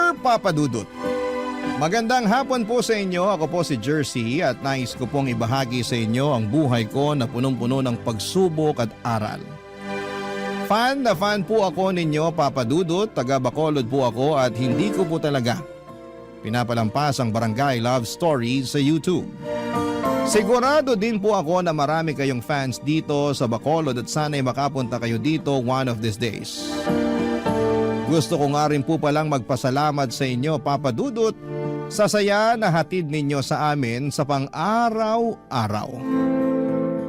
Dear Papa Dudut, magandang hapon po sa inyo. Ako po si Jersey at nais ko pong ibahagi sa inyo ang buhay ko na punong-puno ng pagsubok at aral. Fan na fan po ako ninyo, Papa Dudut. Taga Bacolod po ako at hindi ko po talaga pinapalampas ang Barangay Love Stories sa YouTube. Sigurado din po ako na marami kayong fans dito sa Bacolod at sana'y makapunta kayo dito one of these days. Gusto ko nga rin po palang magpasalamat sa inyo, Papa Dudut, sa saya na hatid ninyo sa amin sa pang-araw-araw.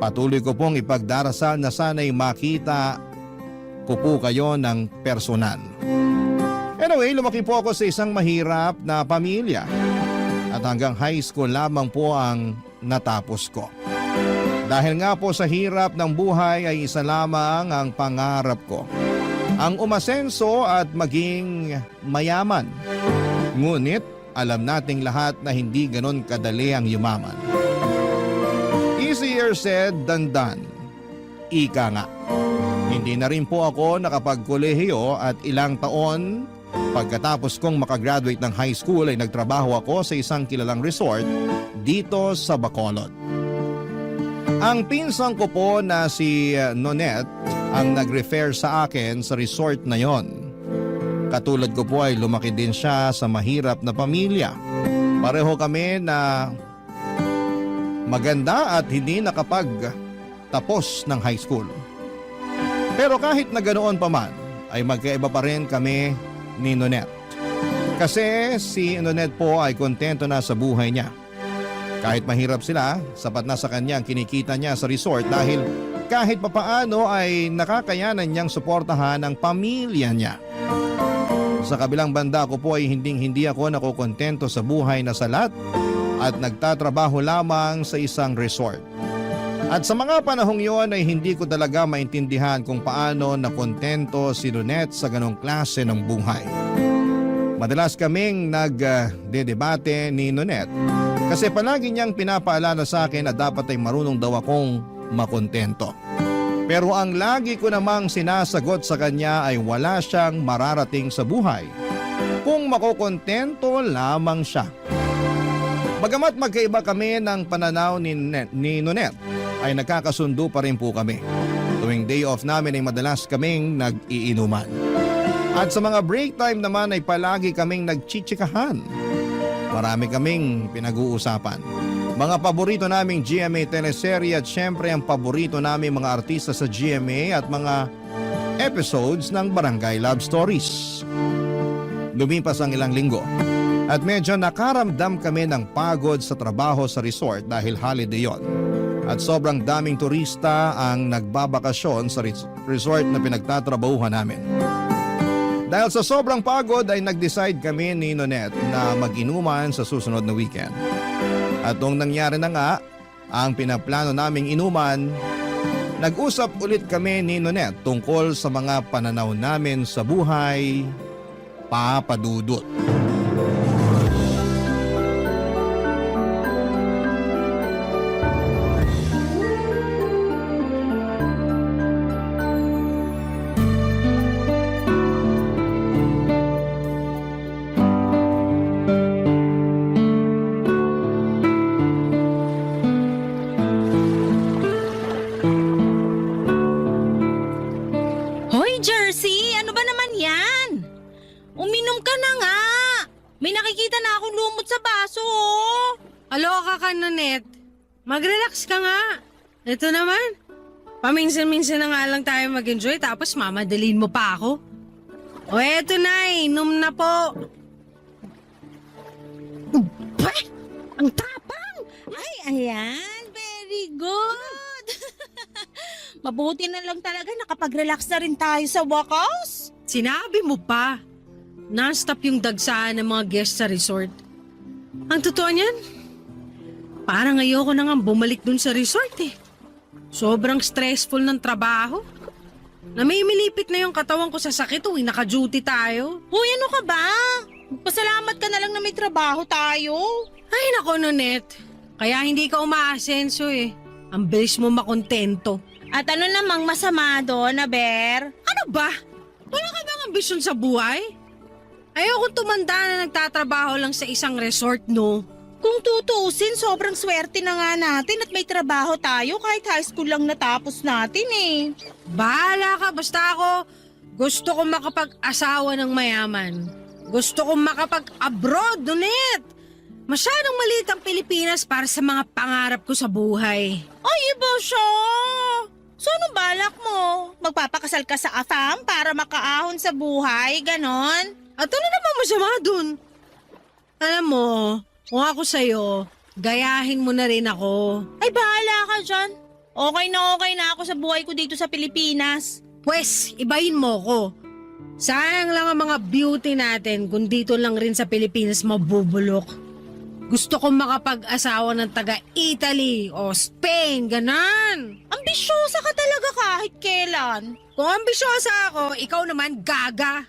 Patuloy ko pong ipagdarasal na sana'y makita ko po kayo ng personal. Anyway, lumaki po ako sa isang mahirap na pamilya at hanggang high school lamang po ang natapos ko. Dahil nga po sa hirap ng buhay ay isa lamang ang pangarap ko, ang umasenso at maging mayaman. Ngunit alam nating lahat na hindi ganon kadali ang yumaman. Easier said than done. Ika nga. Hindi na rin po ako nakapagkolehiyo at ilang taon pagkatapos kong makagraduate ng high school ay nagtrabaho ako sa isang kilalang resort dito sa Bacolod. Ang pinsan ko po na si Nonette ang nag-refer sa akin sa resort na yon. Katulad ko po ay lumaki din siya sa mahirap na pamilya. Pareho kami na maganda at hindi nakapagtapos ng high school. Pero kahit na ganoon pa man ay magkaiba pa rin kami ni Nonette. Kasi si Nonette po ay kontento na sa buhay niya. Kahit mahirap sila, sapat na sa kanya ang kinikita niya sa resort dahil kahit papaano ay nakakayanan niyang suportahan ang pamilya niya. Sa kabilang banda ko po ay hindi ako nakokontento sa buhay na salat at nagtatrabaho lamang sa isang resort. At sa mga panahong yon ay hindi ko talaga maintindihan kung paano nakontento si Nonette sa ganong klase ng buhay. Madalas kaming nagdedebate ni Nonette kasi palagi niyang pinapaalala sa akin na dapat ay marunong daw akong makontento. Pero ang lagi ko namang sinasagot sa kanya ay wala siyang mararating sa buhay kung makokontento lamang siya. Bagamat magkaiba kami ng pananaw ni Nonette, ay nagkakasundo pa rin po kami. Tuwing day off namin ay madalas kaming nag-iinuman. At sa mga break time naman ay palagi kaming nagchichikahan. Marami kaming pinag-uusapan. Mga paborito naming GMA teleserye at syempre ang paborito naming mga artista sa GMA at mga episodes ng Barangay Love Stories. Lumipas ang ilang linggo at medyo nakaramdam kami ng pagod sa trabaho sa resort dahil holiday yon. At sobrang daming turista ang nagbabakasyon sa resort na pinagtatrabahuhan namin. Dahil sa sobrang pagod ay nag-decide kami ni Nonette na mag-inuman sa susunod na weekend. At nung nangyari na nga ang pinaplano naming inuman, nag-usap ulit kami ni Nonette tungkol sa mga pananaw namin sa buhay, Papa Dudut. Hoy, Jersey! Ano ba naman yan? Uminom ka na nga! May nakikita na akong lumot sa baso, oh! Aloka ka, Nonette. Mag-relax ka nga. Ito naman. Paminsan-minsan na nga lang tayo mag-enjoy tapos mamadalin mo pa ako. O eto na, inom na po. Bah! Ang tapang! Ay, ayan! Very good! Mabuti na lang talaga nakapag-relax na rin tayo sa wakas. Sinabi mo pa. Non-stop yung dagsaan ng mga guests sa resort. Ang totoo niyan, parang ayoko na nga bumalik dun sa resort eh. Sobrang stressful ng trabaho. Namimilipit na yung katawan ko sa sakit tuwing naka-duty tayo. Hoy, ano ka ba? Pasalamat ka na lang na may trabaho tayo. Ay nako, Nonette. Kaya hindi ka umaasenso eh. Ang bilis mo makontento. At ano namang masama doon, Aber? Ano ba? Wala ka bang ambisyon sa buhay? Ayokong tumanda na nagtatrabaho lang sa isang resort, no? Kung tutuusin, sobrang swerte na nga natin at may trabaho tayo kahit high school lang natapos natin eh. Bahala ka, basta ako gusto kong makapag-asawa ng mayaman. Gusto kong makapag-abroad, Nunet. Masyadong maliit ang Pilipinas para sa mga pangarap ko sa buhay. Ay, iba siya! So, anong balak mo? Magpapakasal ka sa AFAM para makaahon sa buhay, ganon? At ano namang masama dun? Alam mo, kung ako sa'yo, gayahin mo na rin ako. Ay, bahala ka dyan. Okay na ako sa buhay ko dito sa Pilipinas. Pwes, ibahin mo ko. Sayang lang ang mga beauty natin kung dito lang rin sa Pilipinas mabubulok. Gusto kong makapag-asawa ng taga-Italy o Spain, ganan. Ambisyosa ka talaga kahit kailan. Kung ambisyosa ako, ikaw naman gaga.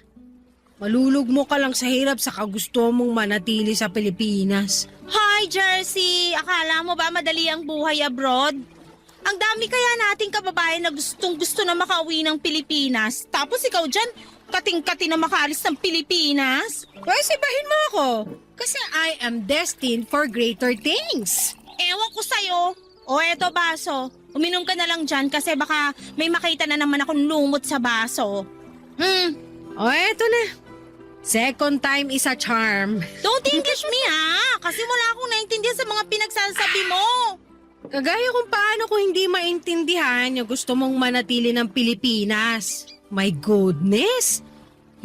Malulugmo ka lang sa hirap sa kagusto mong manatili sa Pilipinas. Hi, Jersey! Akala mo ba madali ang buhay abroad? Ang dami kaya nating kababayan na gustong-gusto na makauwi ng Pilipinas. Tapos ikaw dyan, kating-kati na makaalis ng Pilipinas? Pwes, ibahin mo ako. Kasi I am destined for greater things. Ewan ko sa'yo. O eto baso, uminom ka na lang dyan kasi baka may makita na naman akong lumot sa baso. O eto na. Second time is a charm. Don't English me ha, kasi wala akong naintindihan sa mga pinagsasabi mo. Kagaya kung paano ko hindi maintindihan yung gusto mong manatili ng Pilipinas. My goodness!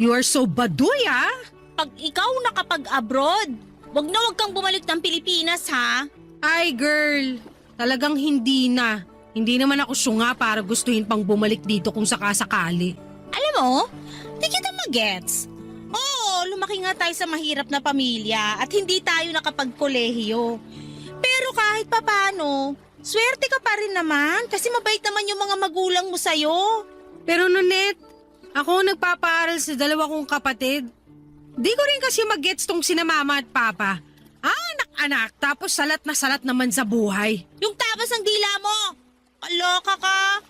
You are so baduy, ah! Pag ikaw nakapag-abroad, wag na wag kang bumalik ng Pilipinas ha. Ay, girl. Talagang hindi na. Hindi naman ako syunga para gustuhin pang bumalik dito kung sakasakali. Alam mo, di kita magets. Oo, lumaki nga tayo sa mahirap na pamilya at hindi tayo nakapagkolehiyo. Pero kahit papano, swerte ka pa rin naman kasi mabait naman yung mga magulang mo sa'yo. Pero Nunet, ako nagpapaaral sa dalawa kong kapatid. Di ko rin kasi mag-gets tong sina mama at papa. Anak-anak, tapos salat na salat naman sa buhay. Yung tabas ng dila mo! Kaloka ka!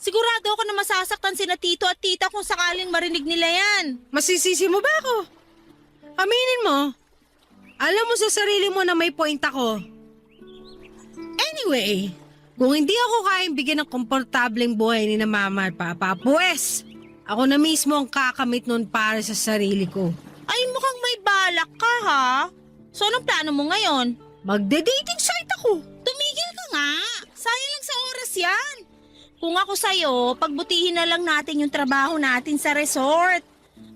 Sigurado ako na masasaktan sina tito at tita kung sakaling marinig nila yan. Masisisi mo ba ako? Aminin mo. Alam mo sa sarili mo na may point ako. Anyway, kung hindi ako kayang bigyan ng komportableng buhay ni na mama at papa, pues, ako na mismo ang kakamit nun para sa sarili ko. Ay, mukhang may balak ka ha? So anong plano mo ngayon? Magde-dating site ako. Tumigil ka nga. Sayang lang sa oras yan. Kung ako sa'yo, pagbutihin na lang natin yung trabaho natin sa resort.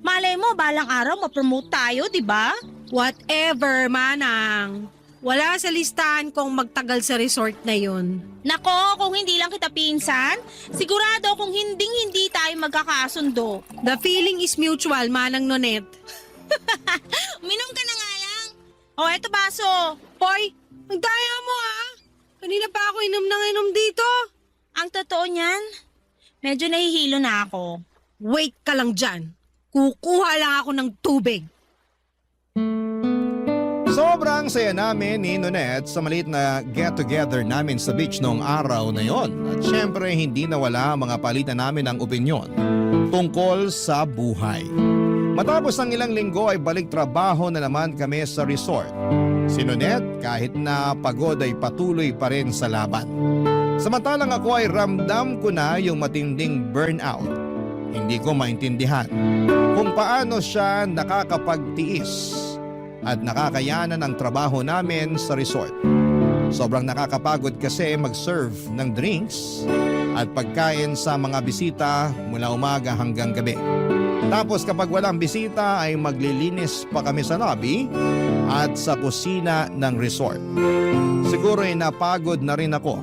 Malay mo, balang araw ma-promote tayo, di ba? Whatever, manang. Wala sa listahan kong magtagal sa resort na yun. Nako, kung hindi lang kita pinsan, sigurado kung hindi tayo magkakasundo. The feeling is mutual, manang Nonet. Uminom ka na nga lang. O, eto baso. Hoy, ang daya mo ah. Kanina pa ako inom ng inom dito. Ang totoo niyan, medyo nahihilo na ako. Wait ka lang dyan. Kukuha lang ako ng tubig. Sobrang saya namin ni Nonet sa maliit na get-together namin sa beach noong araw na yon. At syempre hindi nawala ang mga palitan namin ng opinyon tungkol sa buhay. Matapos ang ilang linggo ay balik trabaho na naman kami sa resort. Si Nonet kahit na pagod ay patuloy pa rin sa laban. Samantalang ako ay ramdam ko na yung matinding burnout. Hindi ko maintindihan kung paano siya nakakapagtiis at nakakayanan ang trabaho namin sa resort. Sobrang nakakapagod kasi mag-serve ng drinks at pagkain sa mga bisita mula umaga hanggang gabi. Tapos kapag walang bisita ay maglilinis pa kami sa lobby at sa kusina ng resort. Siguro ay napagod na rin ako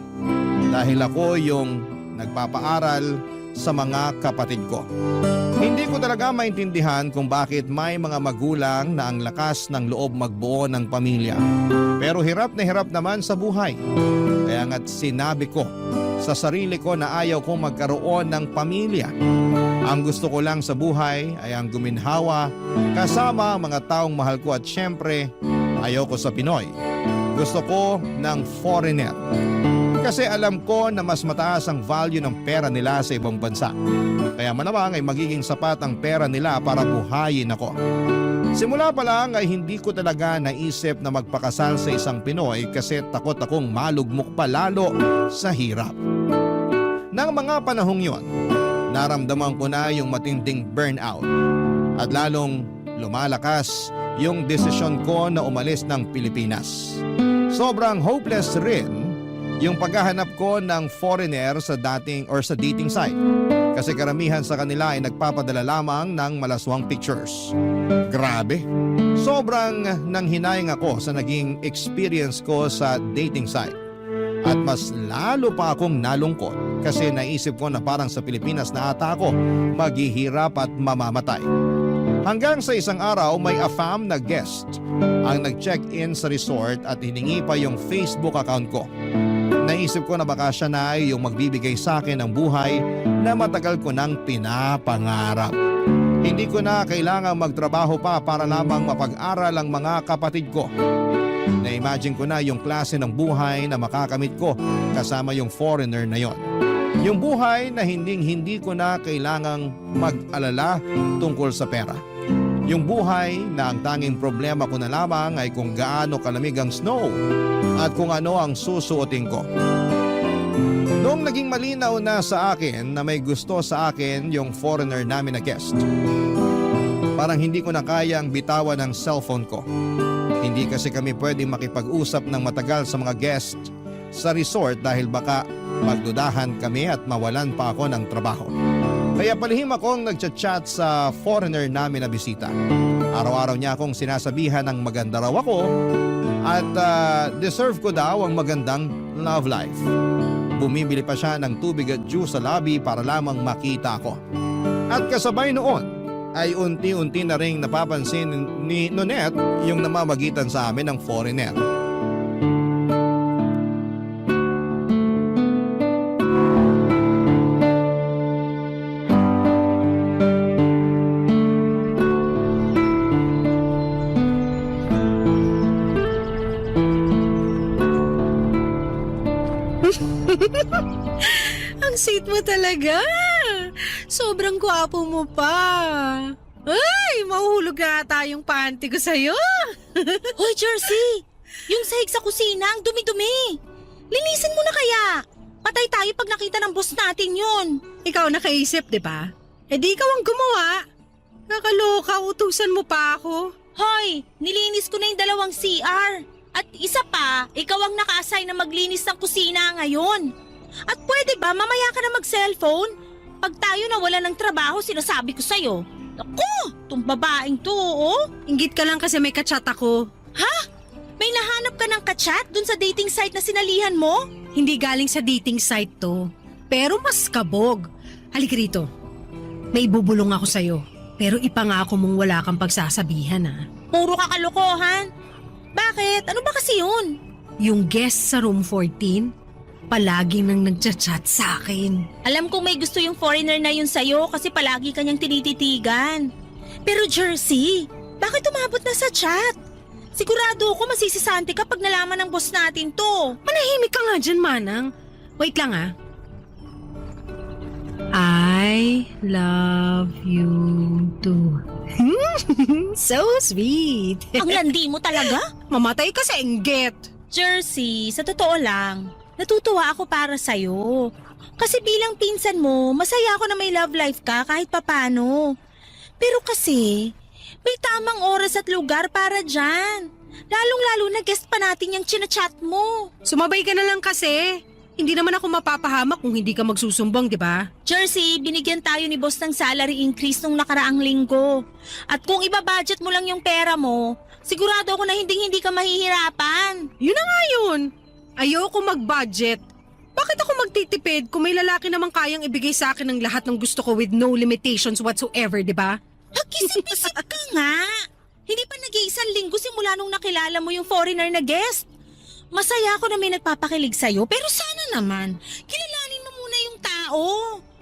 dahil ako yung nagpapaaral sa mga kapatid ko. Hindi ko talaga maintindihan kung bakit may mga magulang na ang lakas ng loob magbuo ng pamilya. Pero hirap na hirap naman sa buhay. Kaya nga't sinabi ko sa sarili ko na ayaw kong magkaroon ng pamilya. Ang gusto ko lang sa buhay ay ang guminhawa kasama ang mga taong mahal ko at syempre ayaw ko sa Pinoy. Gusto ko ng foreigner. Kasi alam ko na mas mataas ang value ng pera nila sa ibang bansa. Kaya malamang ay magiging sapat ang pera nila para buhayin ako. Simula pa lang ay hindi ko talaga naisip na magpakasal sa isang Pinoy kasi takot akong malugmok pa lalo sa hirap. Nang mga panahong yon, naramdaman ko na yung matinding burnout at lalong lumalakas yung desisyon ko na umalis ng Pilipinas. Sobrang hopeless rin yung paghahanap ko ng foreigner sa dating site. Kasi karamihan sa kanila ay nagpapadala lamang ng malaswang pictures. Grabe. Sobrang nanghinayang ako sa naging experience ko sa dating site. At mas lalo pa akong nalungkot kasi naisip ko na parang sa Pilipinas na ata ako maghihirap at mamamatay. Hanggang sa isang araw may AFAM na guest ang nag-check-in sa resort at hiningi pa yung Facebook account ko. Naisip ko na baka siya na ay yung magbibigay sa akin ng buhay na matagal ko nang pinapangarap. Hindi ko na kailangang magtrabaho pa para lamang mapag-aral ang mga kapatid ko. Na-imagine ko na yung klase ng buhay na makakamit ko kasama yung foreigner na yon. Yung buhay na hindi ko na kailangang mag-alala tungkol sa pera. Yung buhay na ang tanging problema ko na lamang ay kung gaano kalamig ang snow at kung ano ang susuotin ko. Noong naging malinaw na sa akin na may gusto sa akin yung foreigner namin na guest, parang hindi ko na kayang bitawan ang cellphone ko. Hindi kasi kami pwedeng makipag-usap ng matagal sa mga guest sa resort dahil baka magdudahan kami at mawalan pa ako ng trabaho. Kaya palihim akong nagchat-chat sa foreigner namin na bisita. Araw-araw niya akong sinasabihan ng maganda raw ako at deserve ko daw ang magandang love life. Bumibili pa siya ng tubig at juice sa lobby para lamang makita ko. At kasabay noon ay unti-unti na ring napapansin ni Nonette yung namamagitan sa amin ng foreigner. Ang sweet mo talaga. Sobrang gwapo mo pa. Ay, mahuhulog na ata yung panty ko sa'yo. Hoy, Jersey! Yung sahig sa kusina, ang dumi-dumi. Linisin mo na kaya. Patay tayo pag nakita ng boss natin yun. Ikaw nakaisip, di ba? Eh di ikaw ang gumawa. Kakaloka, utusan mo pa ako. Hoy, nilinis ko na yung 2 CR. At isa pa, ikaw ang naka-assign na maglinis ng kusina ngayon. At pwede ba mamaya ka na mag-cellphone? Pag tayo nawala ng trabaho, sinasabi ko sa'yo. Ako, tong babaeng to, oh. Inggit ka lang kasi may kachat ako. Ha? May nahanap ka ng kachat dun sa dating site na sinalihan mo? Hindi galing sa dating site to. Pero mas kabog. Halika rito. May bubulong ako sa'yo. Pero ipangako mong wala kang pagsasabihan, ha? Puro kakalokohan. Bakit? Ano ba kasi yun? Yung guest sa room 14, palagi nang nagchat-chat sa akin. Alam kong may gusto yung foreigner na yun sa'yo kasi palagi kanyang tinititigan. Pero Jersey, bakit umabot na sa chat? Sigurado ako masisisante ka pag nalaman ng boss natin to. Manahimik ka nga dyan, Manang. Wait lang, ha? I love you too. So sweet. Ang landi mo talaga? Mamatay ka sa inggit. Jersey, sa totoo lang, natutuwa ako para sa'yo. Kasi bilang pinsan mo, masaya ako na may love life ka kahit papano. Pero kasi, may tamang oras at lugar para dyan. Lalong-lalo na guest pa natin yung chinachat mo. Sumabay ka na lang kasi. Hindi naman ako mapapahamak kung hindi ka magsusumbong, di ba? Jersey, binigyan tayo ni boss ng salary increase nung nakaraang linggo. At kung ibabudget mo lang yung pera mo, sigurado ako na hindi ka mahihirapan. Yun na nga yun. Ayoko mag-budget. Bakit ako magtitipid kung may lalaki naman kayang ibigay sa akin ng lahat ng gusto ko with no limitations whatsoever, di ba? Pagkisip-isip ka nga. Hindi pa nag-iisang linggo simula nung nakilala mo yung foreigner na guest. Masaya ako na may nagpapakilig sa'yo, pero sana naman, kilalanin mo muna yung tao.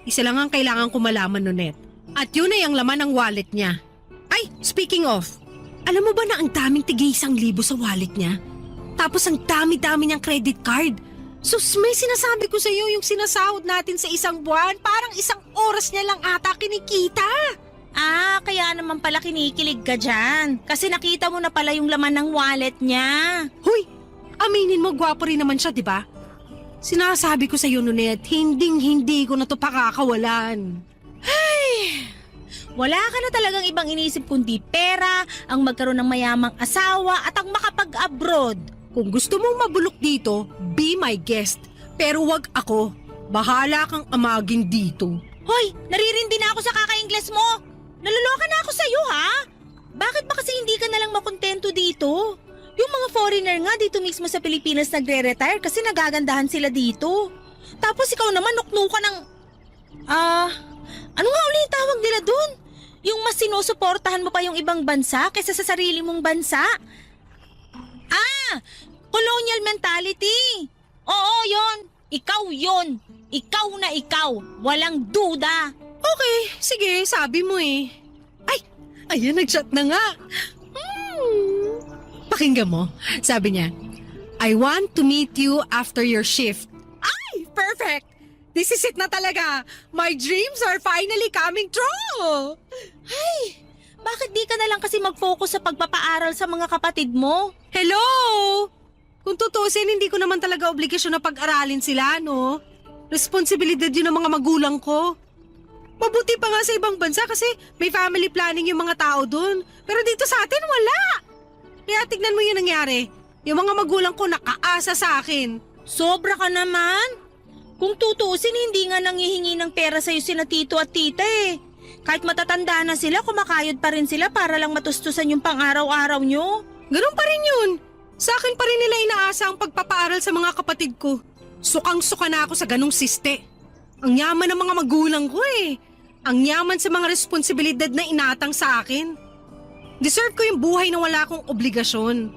Isa lang ang kailangan ko malaman, Nonette. At yun ay ang laman ng wallet niya. Ay, speaking of, alam mo ba na ang daming tig-1,000 sa wallet niya? Tapos ang dami-dami niyang credit card. Sus, may sinasabi ko sa'yo yung sinasahod natin sa isang buwan, parang 1 oras niya lang ata kinikita. Kaya naman pala kinikilig ka dyan. Kasi nakita mo na pala yung laman ng wallet niya. Huy, aminin mo, gwapo rin naman siya, di ba? Sinasabi ko sa iyo, Nunet, hindi ko na to pakakawalan. Wala ka na talagang ibang inisip kundi pera, ang magkaroon ng mayamang asawa at ang makapag-abroad. Kung gusto mong mabulok dito, be my guest. Pero wag ako. Bahala kang amagin dito. Hoy, naririndi na ako sa kaka-Ingles mo. Naluloka na ako sa'yo, ha? Bakit ba kasi hindi ka nalang makontento dito? Yung mga foreigner nga dito mismo sa Pilipinas nagre-retire kasi nagagandahan sila dito. Tapos ikaw naman nuknuka ng... ano nga ulit yung tawag nila dun? Yung mas sinusuportahan mo pa yung ibang bansa kaysa sa sarili mong bansa? Colonial mentality. Oo, yon. Ikaw yon. Ikaw na ikaw. Walang duda. Okay, sige, sabi mo eh. Ay, ayan, nag-chat na nga. Pakinggan mo, sabi niya, I want to meet you after your shift. Ay, perfect! This is it na talaga. My dreams are finally coming true. Bakit di ka na lang kasi mag-focus sa pagpapaaral sa mga kapatid mo? Hello! Kung tutusin, hindi ko naman talaga obligasyon na pag-aralin sila, no? Responsibilidad yun ng mga magulang ko. Mabuti pa nga sa ibang bansa kasi may family planning yung mga tao dun. Pero dito sa atin, wala. Kaya tignan mo yung nangyari. Yung mga magulang ko nakaasa sa akin. Sobra ka naman. Kung tutusin, hindi nga nanghihingi ng pera sa'yo sina tito at tita eh. Kahit matatanda na sila, kumakayod pa rin sila para lang matustusan yung pang-araw-araw nyo. Ganun pa rin yun. Sa akin pa rin nila inaasa ang pagpapaaral sa mga kapatid ko. Sukang-suka na ako sa ganung siste. Ang yaman ng mga magulang ko eh. Ang yaman sa mga responsibilidad na inatang sa akin. Deserve ko yung buhay na wala akong obligasyon.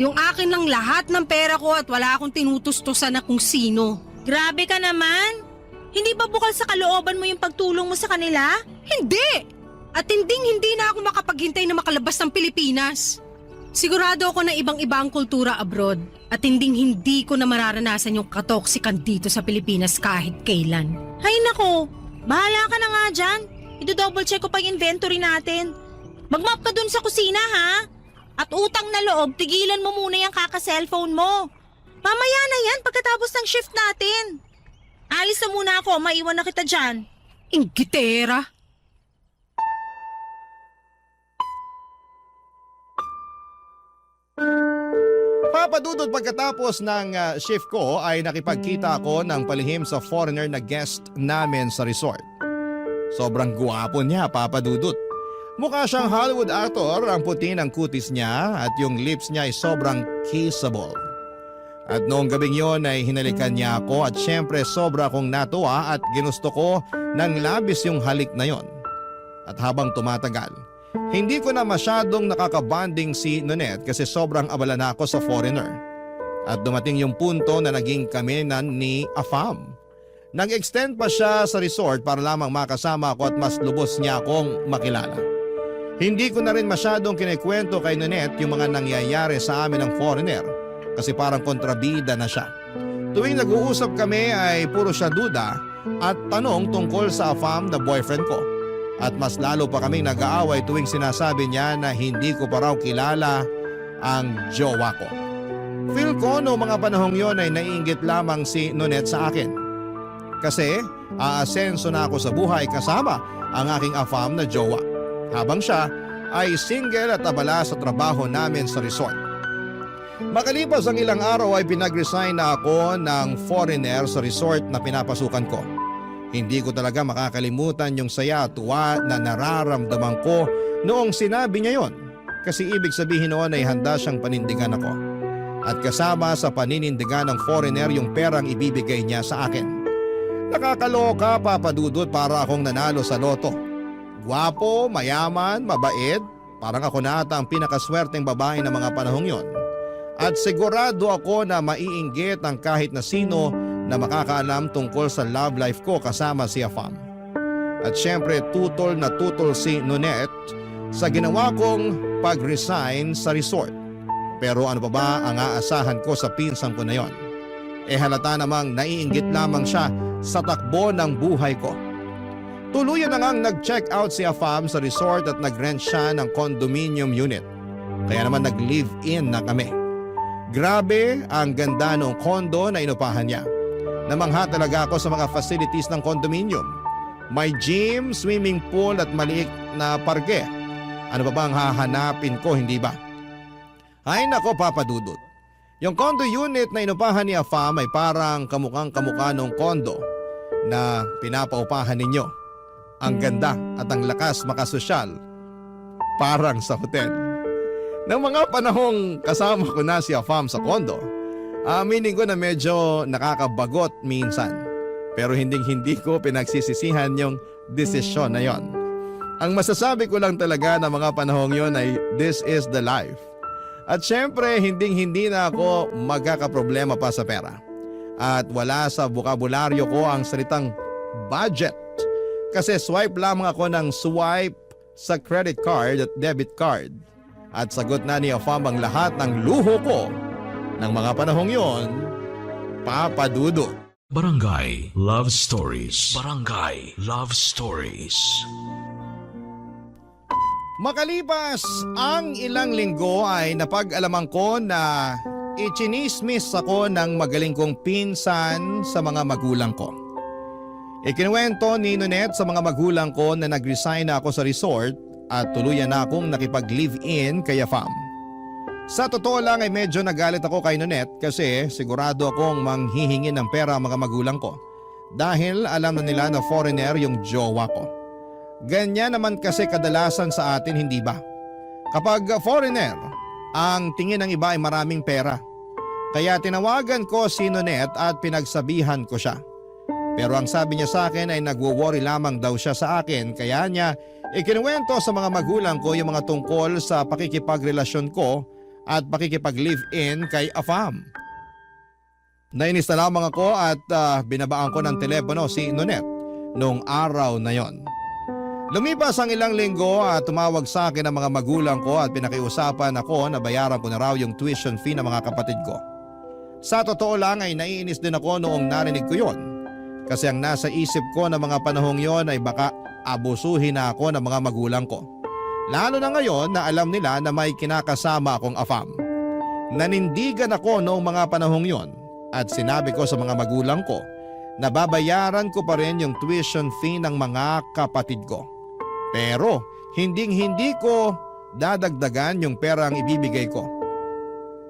Yung akin lang lahat ng pera ko at wala akong tinutustusan na kung sino. Grabe ka naman. Hindi ba bukal sa kalooban mo yung pagtulong mo sa kanila? Hindi! At hindi na ako makapaghintay na makalabas ng Pilipinas. Sigurado ako na ibang-iba ang kultura abroad at hindi ko na mararanasan yung katoksikan dito sa Pilipinas kahit kailan. Hay nako, bahala ka na nga dyan. Ido-double check ko pa yung inventory natin. Mag-map ka dun sa kusina ha? At utang na loob, tigilan mo muna yung kaka-cellphone mo. Mamaya na yan pagkatapos ng shift natin. Alis na muna ako, maiwan na kita dyan. Inggitera! Papadudod pagkatapos ng shift ko ay nakipagkita ako ng palihim sa foreigner na guest namin sa resort. Sobrang guwapo niya, papadudot. Mukha siyang Hollywood actor, ang puti ng kutis niya at yung lips niya ay sobrang kissable. At noong gabing yon ay hinalikan niya ako at syempre sobra akong natuwa at ginusto ko ng labis yung halik na yon. At habang tumatagal, hindi ko na masyadong nakakabanding si Nonet kasi sobrang abala na ako sa foreigner. At dumating yung punto na naging kami na ni Afam. Nag-extend pa siya sa resort para lamang makasama ako at mas lubos niya akong makilala. Hindi ko na rin masyadong kinikwento kay Nonet yung mga nangyayari sa amin ng foreigner kasi parang kontrabida na siya. Tuwing nag-uusap kami ay puro siya duda at tanong tungkol sa Afam na boyfriend ko. At mas lalo pa kaming nag-aaway tuwing sinasabi niya na hindi ko pa raw kilala ang jowa ko. Feel ko no mga panahong yon ay naiinggit lamang si Nonet sa akin. Kasi aasenso na ako sa buhay kasama ang aking Afam na jowa. Habang siya ay single at abala sa trabaho namin sa resort. Makalipas ang ilang araw ay pinag-resign na ako ng foreigner sa resort na pinapasukan ko. Hindi ko talaga makakalimutan yung saya at tuwa na nararamdaman ko noong sinabi niya yon. Kasi ibig sabihin noon ay handa siyang panindigan ako. At kasama sa paninindigan ng foreigner yung perang ibibigay niya sa akin. Nakakaloka, papadudot, para akong nanalo sa loto. Gwapo, mayaman, mabait, parang ako na ata ang pinakaswerteng babae ng mga panahong yon. At sigurado ako na maiinggit ang kahit na sino na makakaalam tungkol sa love life ko kasama si Afam. At syempre tutol na tutol si Nonet sa ginawa kong pag-resign sa resort. Pero ano pa ba ang aasahan ko sa pinsang ko na yon? Halata namang naiinggit lamang siya sa takbo ng buhay ko. Tuluyan na ngang nag-check out si Afam sa resort at nag-rent siya ng condominium unit. Kaya naman nag-live-in na kami. Grabe ang ganda ng condo na inupahan niya. Namangha talaga ako sa mga facilities ng condominium. May gym, swimming pool at maliit na parke. Ano pa bang hahanapin ko, hindi ba? Ay nako, Papa Dudut. Yung condo unit na inupahan ni Afam ay parang kamukhang kamukha ng condo na pinapaupahan ninyo. Ang ganda at ang lakas makasosyal. Parang sa hotel. Nang mga panahong kasama ko na si Afam sa condo, aminin ko na medyo nakakabagot minsan. Pero hindi ko pinagsisisihan yung desisyon na yon. Ang masasabi ko lang talaga na mga panahong yon ay this is the life. At syempre hindi na ako magkakaproblema pa sa pera. At wala sa bokabularyo ko ang salitang budget. Kasi swipe lamang ako ng swipe sa credit card at debit card. At sagot na ni Afam ang lahat ng luho ko ng mga panahong yon, Papa Dudut. Barangay Love Stories. Barangay Love Stories. Makalipas ang ilang linggo ay napag-alaman ko na ichinismis ako ng magaling kong pinsan sa mga magulang ko. Ikinuwento ni Nonet sa mga magulang ko na nag-resign na ako sa resort at tuluyan na akong nakipag-live-in kay Afam. Sa totoo lang ay medyo nagalit ako kay Nonet kasi sigurado akong manghihingi ng pera ang mga magulang ko dahil alam na nila na foreigner yung jowa ko. Ganyan naman kasi kadalasan sa atin, hindi ba? Kapag foreigner, ang tingin ng iba ay maraming pera. Kaya tinawagan ko si Nonet at pinagsabihan ko siya. Pero ang sabi niya sa akin ay nagwo-worry lamang daw siya sa akin, kaya niya ikinuwento sa mga magulang ko yung mga tungkol sa pakikipagrelasyon ko at pakikipag-live-in kay Afam. Nainis na lamang ako at binabaan ko ng telepono si Nonet noong araw na yon. Lumipas ang ilang linggo at tumawag sa akin ang mga magulang ko at pinakiusapan ako na bayaran ko na raw yung tuition fee ng mga kapatid ko. Sa totoo lang ay naiinis din ako noong narinig ko yon. Kasi ang nasa isip ko na mga panahong yon ay baka abusuhin na ako ng mga magulang ko. Lalo na ngayon na alam nila na may kinakasama akong Afam. Nanindigan ako noong mga panahong yon at sinabi ko sa mga magulang ko na babayaran ko pa rin yung tuition fee ng mga kapatid ko. Pero hindi ko dadagdagan yung pera ang ibibigay ko.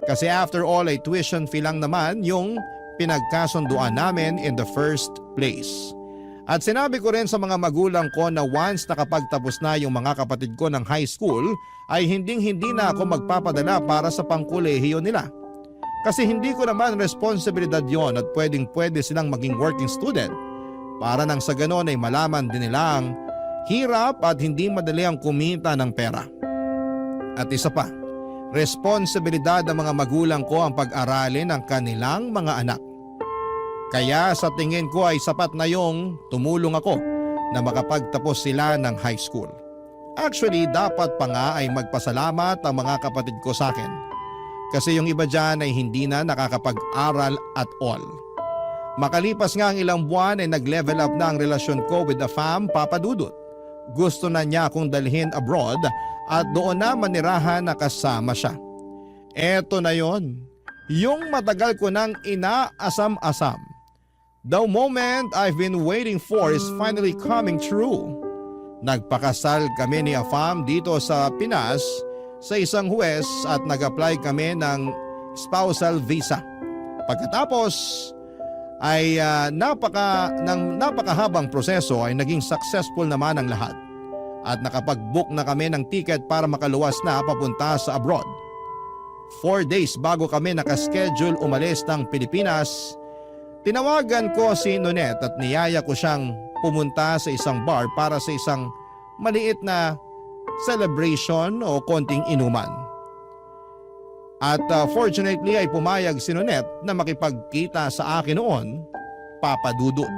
Kasi after all ay tuition fee lang naman yung pinagkasunduan namin in the first place. At sinabi ko rin sa mga magulang ko na once nakapagtapos na yung mga kapatid ko ng high school ay hindi na ako magpapadala para sa pangkolehiyo nila. Kasi hindi ko naman responsibilidad yon at pwede silang maging working student para nang sa ganon ay malaman din nilang hirap at hindi madali ang kumita ng pera. At isa pa, responsibilidad ng mga magulang ko ang pag-aralin ng kanilang mga anak. Kaya sa tingin ko ay sapat na yung tumulong ako na makapagtapos sila ng high school. Actually, dapat pa nga ay magpasalamat ang mga kapatid ko sa akin. Kasi yung iba dyan ay hindi na nakakapag-aral at all. Makalipas nga ang ilang buwan ay nag-level up na ang relasyon ko with the fam, Papa Dudut. Gusto na niya akong dalhin abroad at doon na manirahan na kasama siya. Eto na yon, yung matagal ko nang inaasam-asam. The moment I've been waiting for is finally coming true. Nagpakasal kami ni Afam dito sa Pinas sa isang huwes at nag-apply kami ng spousal visa. Pagkatapos ay napakahabang proseso ay naging successful naman ang lahat. At nakapag-book na kami ng ticket para makaluwas na papunta sa abroad. 4 days bago kami nakaschedule umalis ng Pilipinas, tinawagan ko si Nonet at niyaya ko siyang pumunta sa isang bar para sa isang maliit na celebration o konting inuman. At fortunately ay pumayag si Nonet na makipagkita sa akin noon, Papa Dudut.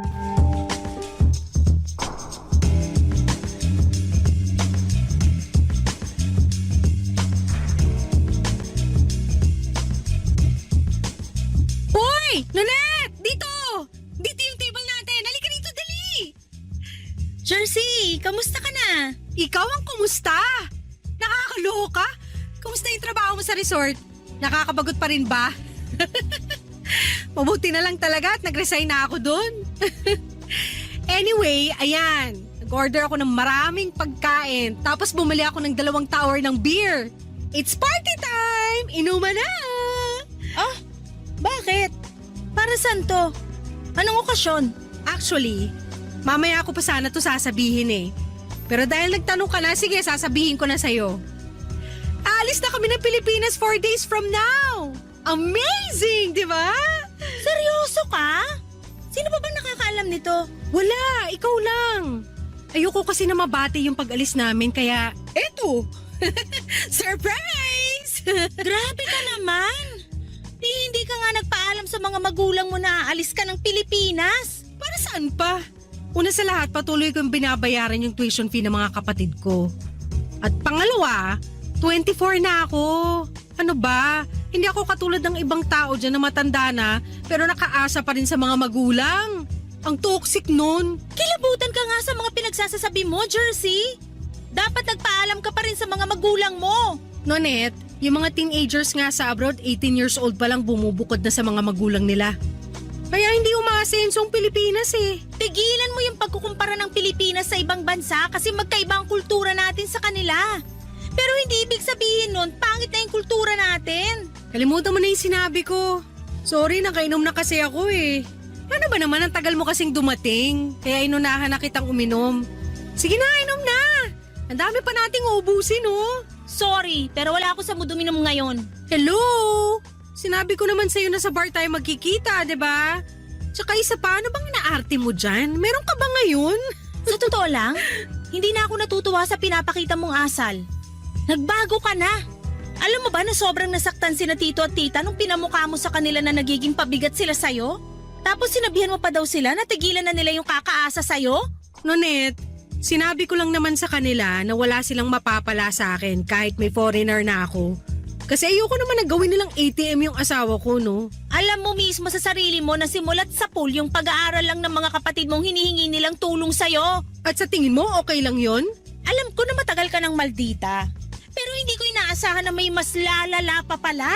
Hoy! Nonet! Dito! Dito yung table natin! Halika dito, dali! Jersey, kamusta ka na? Ikaw ang kumusta? Nakakaloka? Kumusta yung trabaho mo sa resort? Nakakabagot pa rin ba? Mabuti na lang talaga at nag-resign na ako doon. Anyway, ayan. Nag-order ako ng maraming pagkain. Tapos bumili ako ng 2 tower ng beer. It's party time! Inuman na! Ah, bakit? Para saan to? Anong okasyon? Actually, mamaya ako pa sana to sasabihin eh. Pero dahil nagtanong ka na, sige, sasabihin ko na sa'yo. Aalis na kami ng Pilipinas 4 days from now! Amazing, di ba? Seryoso ka? Sino ba bang nakakaalam nito? Wala, ikaw lang. Ayoko kasi na mabati yung pag-alis namin, kaya eto! Surprise! Grabe ka naman! Hindi ka nga nagpaalam sa mga magulang mo na aalis ka ng Pilipinas. Para saan pa? Una sa lahat, patuloy kong binabayaran yung tuition fee ng mga kapatid ko. At pangalawa, 24 na ako. Ano ba? Hindi ako katulad ng ibang tao dyan na matanda na pero nakaasa pa rin sa mga magulang. Ang toxic nun. Kilabutan ka nga sa mga pinagsasasabi mo, Jersey. Dapat nagpaalam ka pa rin sa mga magulang mo. Nonet, yung mga teenagers nga sa abroad, 18 years old pa lang bumubukod na sa mga magulang nila. Kaya hindi umaasenso ang Pilipinas eh. Tigilan mo yung pagkukumpara ng Pilipinas sa ibang bansa kasi magkaiba ang kultura natin sa kanila. Pero hindi ibig sabihin nun, pangit na yung kultura natin. Kalimutan mo na yung sinabi ko. Sorry, nakainom na kasi ako eh. Ano ba naman, ang tagal mo kasing dumating. Kaya inunahan na kitang uminom. Sige na, inom na. Ang dami pa nating uubusin oh. Sorry, pero wala ako sa mood uminom ngayon. Hello? Sinabi ko naman sa'yo na sa bar tayo magkikita, di ba? Tsaka isa pa, ano bang inaarte mo dyan? Meron ka ba ngayon? Sa totoo lang, hindi na ako natutuwa sa pinapakita mong asal. Nagbago ka na. Alam mo ba na sobrang nasaktan sina tito at tita nung pinamukha mo sa kanila na nagiging pabigat sila sa'yo? Tapos sinabihan mo pa daw sila na tigilan na nila yung kakaasa sa'yo? Nonet, sinabi ko lang naman sa kanila na wala silang mapapala sa akin kahit may foreigner na ako. Kasi ayoko naman na gawin nilang ATM yung asawa ko, no? Alam mo mismo sa sarili mo na simulat sa pool yung pag-aaral lang ng mga kapatid mong hinihingi nilang tulong sa'yo. At sa tingin mo, okay lang yon? Alam ko na matagal ka ng maldita. Pero hindi ko inaasahan na may mas lalala pa pala.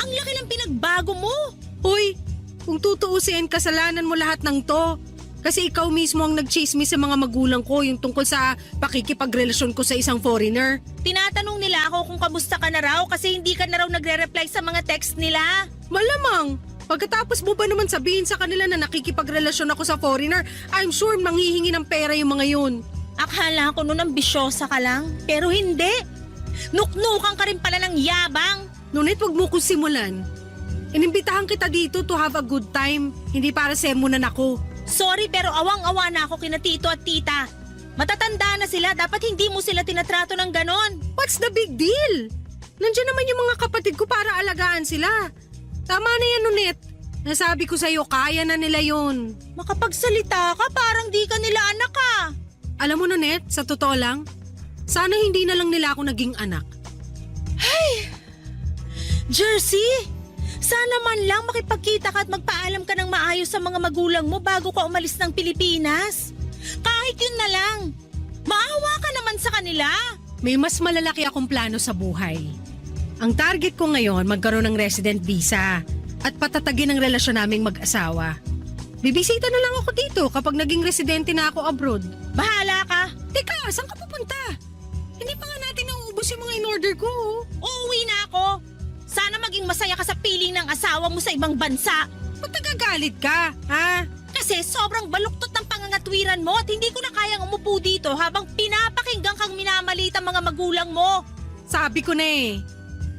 Ang laki ng pinagbago mo. Hoy, kung tutuusin, kasalanan mo lahat ng to. Kasi ikaw mismo ang nagchismis sa mga magulang ko yung tungkol sa pakikipagrelasyon ko sa isang foreigner. Tinatanong nila ako kung kamusta ka na raw kasi hindi ka na raw nagre-reply sa mga text nila. Malamang, pagkatapos mo ba naman sabihin sa kanila na nakikipagrelasyon ako sa foreigner, I'm sure manghihingi ng pera yung mga yun. Akala ko noon ambisyosa ka lang, pero hindi. Nuknukan ka rin pala ng yabang. Ngunit wag mo kong simulan. Inimbitahan kita dito to have a good time, hindi para sermonan ako. Sorry pero awang-awa na ako kina tito at tita. Matatanda na sila, dapat hindi mo sila tinatrato ng ganon. What's the big deal? Nandiyan naman yung mga kapatid ko para alagaan sila. Tama na yan, Nunet. Nasabi ko sa'yo, kaya na nila yun. Makapagsalita ka, parang di ka nila anak ka. Alam mo, Nunet, sa totoo lang, sana hindi na lang nila ako naging anak. Jersey, sana man lang makipagkita ka at magpaalam ka ng maayos sa mga magulang mo bago ka umalis ng Pilipinas. Kahit yun na lang. Maawa ka naman sa kanila. May mas malalaki akong plano sa buhay. Ang target ko ngayon, magkaroon ng resident visa at patatagin ang relasyon naming mag-asawa. Bibisita na lang ako dito kapag naging residente na ako abroad. Bahala ka. Teka, saan ka pupunta? Hindi pa nga natin nauubos yung mga in-order ko. Uuwi na ako. Sana maging masaya ka sa piling ng asawa mo sa ibang bansa. Ba't nagagalit ka, ha? Kasi sobrang baluktot ng pangangatwiran mo at hindi ko na kayang umupo dito habang pinapakinggan kang minamalit ang mga magulang mo. Sabi ko na eh.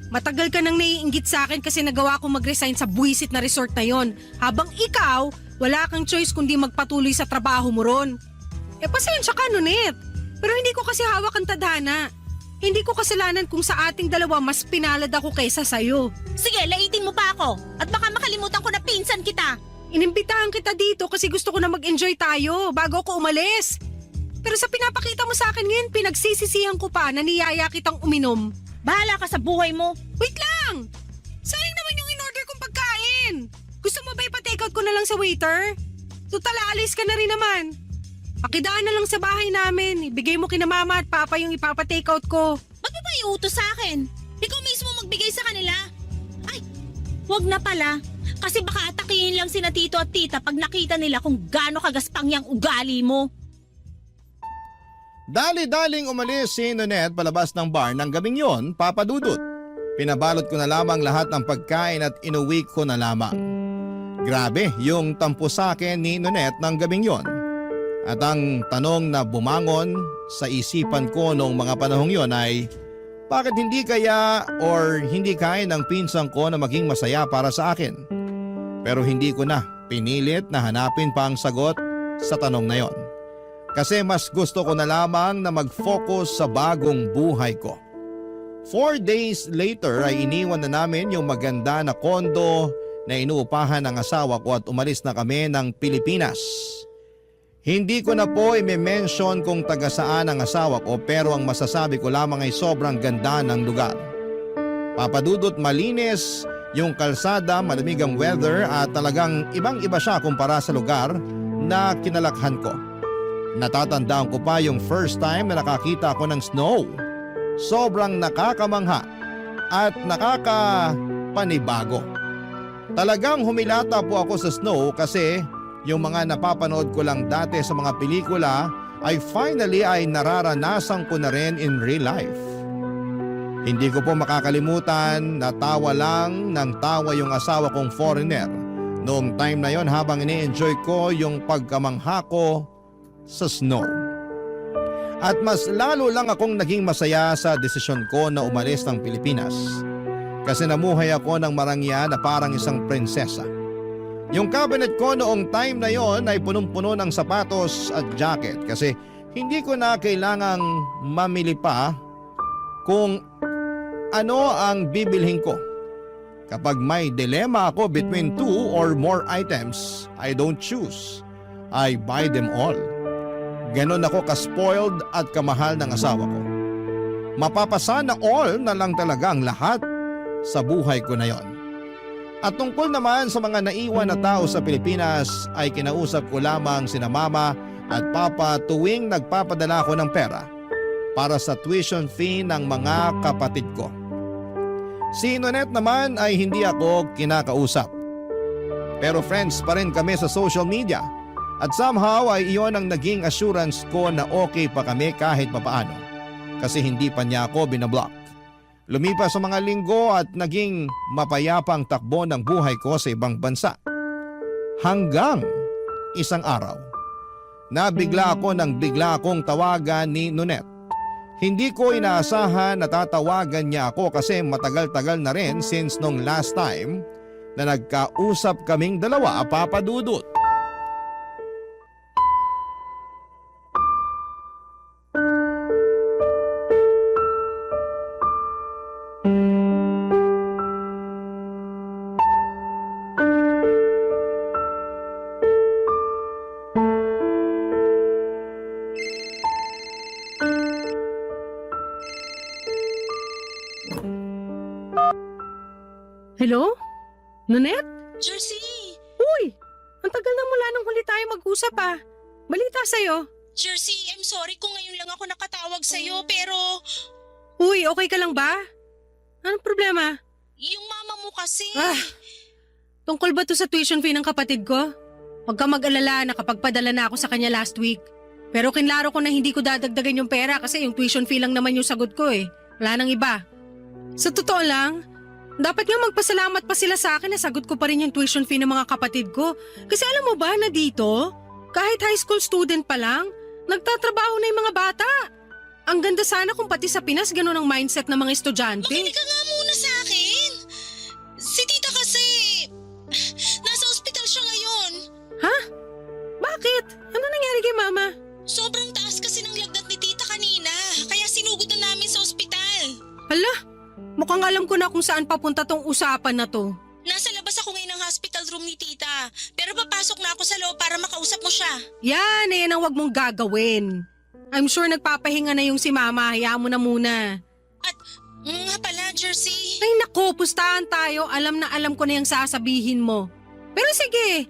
Matagal ka nang naiinggit sa akin kasi nagawa ko mag-resign sa buwisit na resort na yon. Habang ikaw, wala kang choice kundi magpatuloy sa trabaho mo ron. Pasensya ka, Nunet. Pero hindi ko kasi hawak ang tadhana. Hindi ko kasalanan kung sa ating dalawa mas pinalad ako kaysa sa'yo. Sige, laitin mo pa ako at baka makalimutan ko na pinsan kita. Inimbitahan kita dito kasi gusto ko na mag-enjoy tayo bago ako umalis. Pero sa pinapakita mo sa akin ngayon, pinagsisisihan ko pa na niyaya kitang uminom. Bahala ka sa buhay mo. Wait lang! Sayang naman yung in-order kong pagkain. Gusto mo ba ipa-take out ko na lang sa waiter? Total, alis ka na rin naman. Pakidaan na lang sa bahay namin. Ibigay mo kina mama at papa yung ipapa-take out ko. Ba't mo ba iutos sa akin? Ikaw mismo magbigay sa kanila. Ay, wag na pala. Kasi baka atakihin lang sina tito at tita pag nakita nila kung gaano kagaspang yung ugali mo. Dali-daling umalis si Nonette palabas ng bar ng gabing yon, Papa Dudut. Pinabalot ko na lamang lahat ng pagkain at inuwi ko na lamang. Grabe yung tampo sa akin ni Nonette ng gabing yon. At ang tanong na bumangon sa isipan ko noong mga panahong yon ay, bakit hindi kaya or hindi kaya ng pinsang ko na maging masaya para sa akin? Pero hindi ko na pinilit na hanapin pa ang sagot sa tanong na yon. Kasi mas gusto ko na lamang na mag-focus sa bagong buhay ko. 4 days later ay iniwan na namin yung maganda na kondo na inuupahan ng asawa ko at umalis na kami ng Pilipinas. Hindi ko na po i-mention kung taga saan ang asawa ko pero ang masasabi ko lamang ay sobrang ganda ng lugar. Papadudot malinis yung kalsada, malamig ang weather at talagang ibang-iba siya kumpara sa lugar na kinalakhan ko. Natatandaan ko pa yung first time na nakakita ako ng snow. Sobrang nakakamangha at nakakapanibago. Talagang humilata po ako sa snow kasi yung mga napapanood ko lang dati sa mga pelikula ay finally ay nararanasan ko na rin in real life. Hindi ko po makakalimutan na tawa lang ng tawa yung asawa kong foreigner noong time na yon habang ini-enjoy ko yung pagkamangha ko sa snow. At mas lalo lang akong naging masaya sa desisyon ko na umalis ng Pilipinas kasi namuhay ako ng marangya na parang isang prinsesa. Yung cabinet ko noong time na yon ay punong-puno ng sapatos at jacket kasi hindi ko na kailangang mamili pa kung ano ang bibilhin ko. Kapag may dilema ako between 2 or more items, I don't choose. I buy them all. Ganon ako ka-spoiled at kamahal ng asawa ko. Mapapasana all na lang talaga ang lahat sa buhay ko na yon. At tungkol naman sa mga naiwan na tao sa Pilipinas ay kinausap ko lamang sina mama at papa tuwing nagpapadala ko ng pera para sa tuition fee ng mga kapatid ko. Si Nonette naman ay hindi ako kinakausap. Pero friends pa rin kami sa social media. At somehow ay iyon ang naging assurance ko na okay pa kami kahit papaano. Kasi hindi pa niya ako binablock. Lumipas sa mga linggo at naging mapayapang takbo ng buhay ko sa ibang bansa. Hanggang isang araw, nabigla ako nang bigla akong tawagan ni Nonette. Hindi ko inaasahan na tatawagan niya ako kasi matagal-tagal na rin since nung last time na nagkausap kaming dalawa, Papa Dudut. Hello? Nonette? Jersey! Uy! Ang tagal na mula nung huli tayo mag-usap ah. Balita sa'yo. Jersey, I'm sorry kung ngayon lang ako nakatawag sa'yo pero Uy, okay ka lang ba? Anong problema? yung mama mo kasi… Tungkol ba to sa tuition fee ng kapatid ko? Huwag ka mag-alala, nakapagpadala na ako sa kanya last week. Pero kinlaro ko na hindi ko dadagdagan yung pera kasi yung tuition fee lang naman yung sagot ko eh. Wala nang iba. Sa totoo lang, dapat nga magpasalamat pa sila sa akin na sagot ko pa rin yung tuition fee ng mga kapatid ko. Kasi alam mo ba na dito, kahit high school student pa lang, nagtatrabaho na yung mga bata. Ang ganda sana kung pati sa Pinas ganun ang mindset ng mga estudyante. Makinig ka nga muna sa akin. Si tita kasi… nasa ospital siya ngayon. Ha? Bakit? Ano nangyari kay mama? Sobrang taas kasi ng lagnat ni tita kanina. Kaya sinugod na namin sa ospital. Hala, mukhang alam ko na kung saan papunta tong usapan na to. Nasa labas ako ngayon ng hospital room ni tita. Pero papasok na ako sa loob para makausap mo siya. Yan ang wag mong gagawin. I'm sure nagpapahinga na yung si mama, hayaan mo na muna. At nga pala, Jersey. Ay nako, pustahan tayo, alam na alam ko na yung sasabihin mo. Pero sige,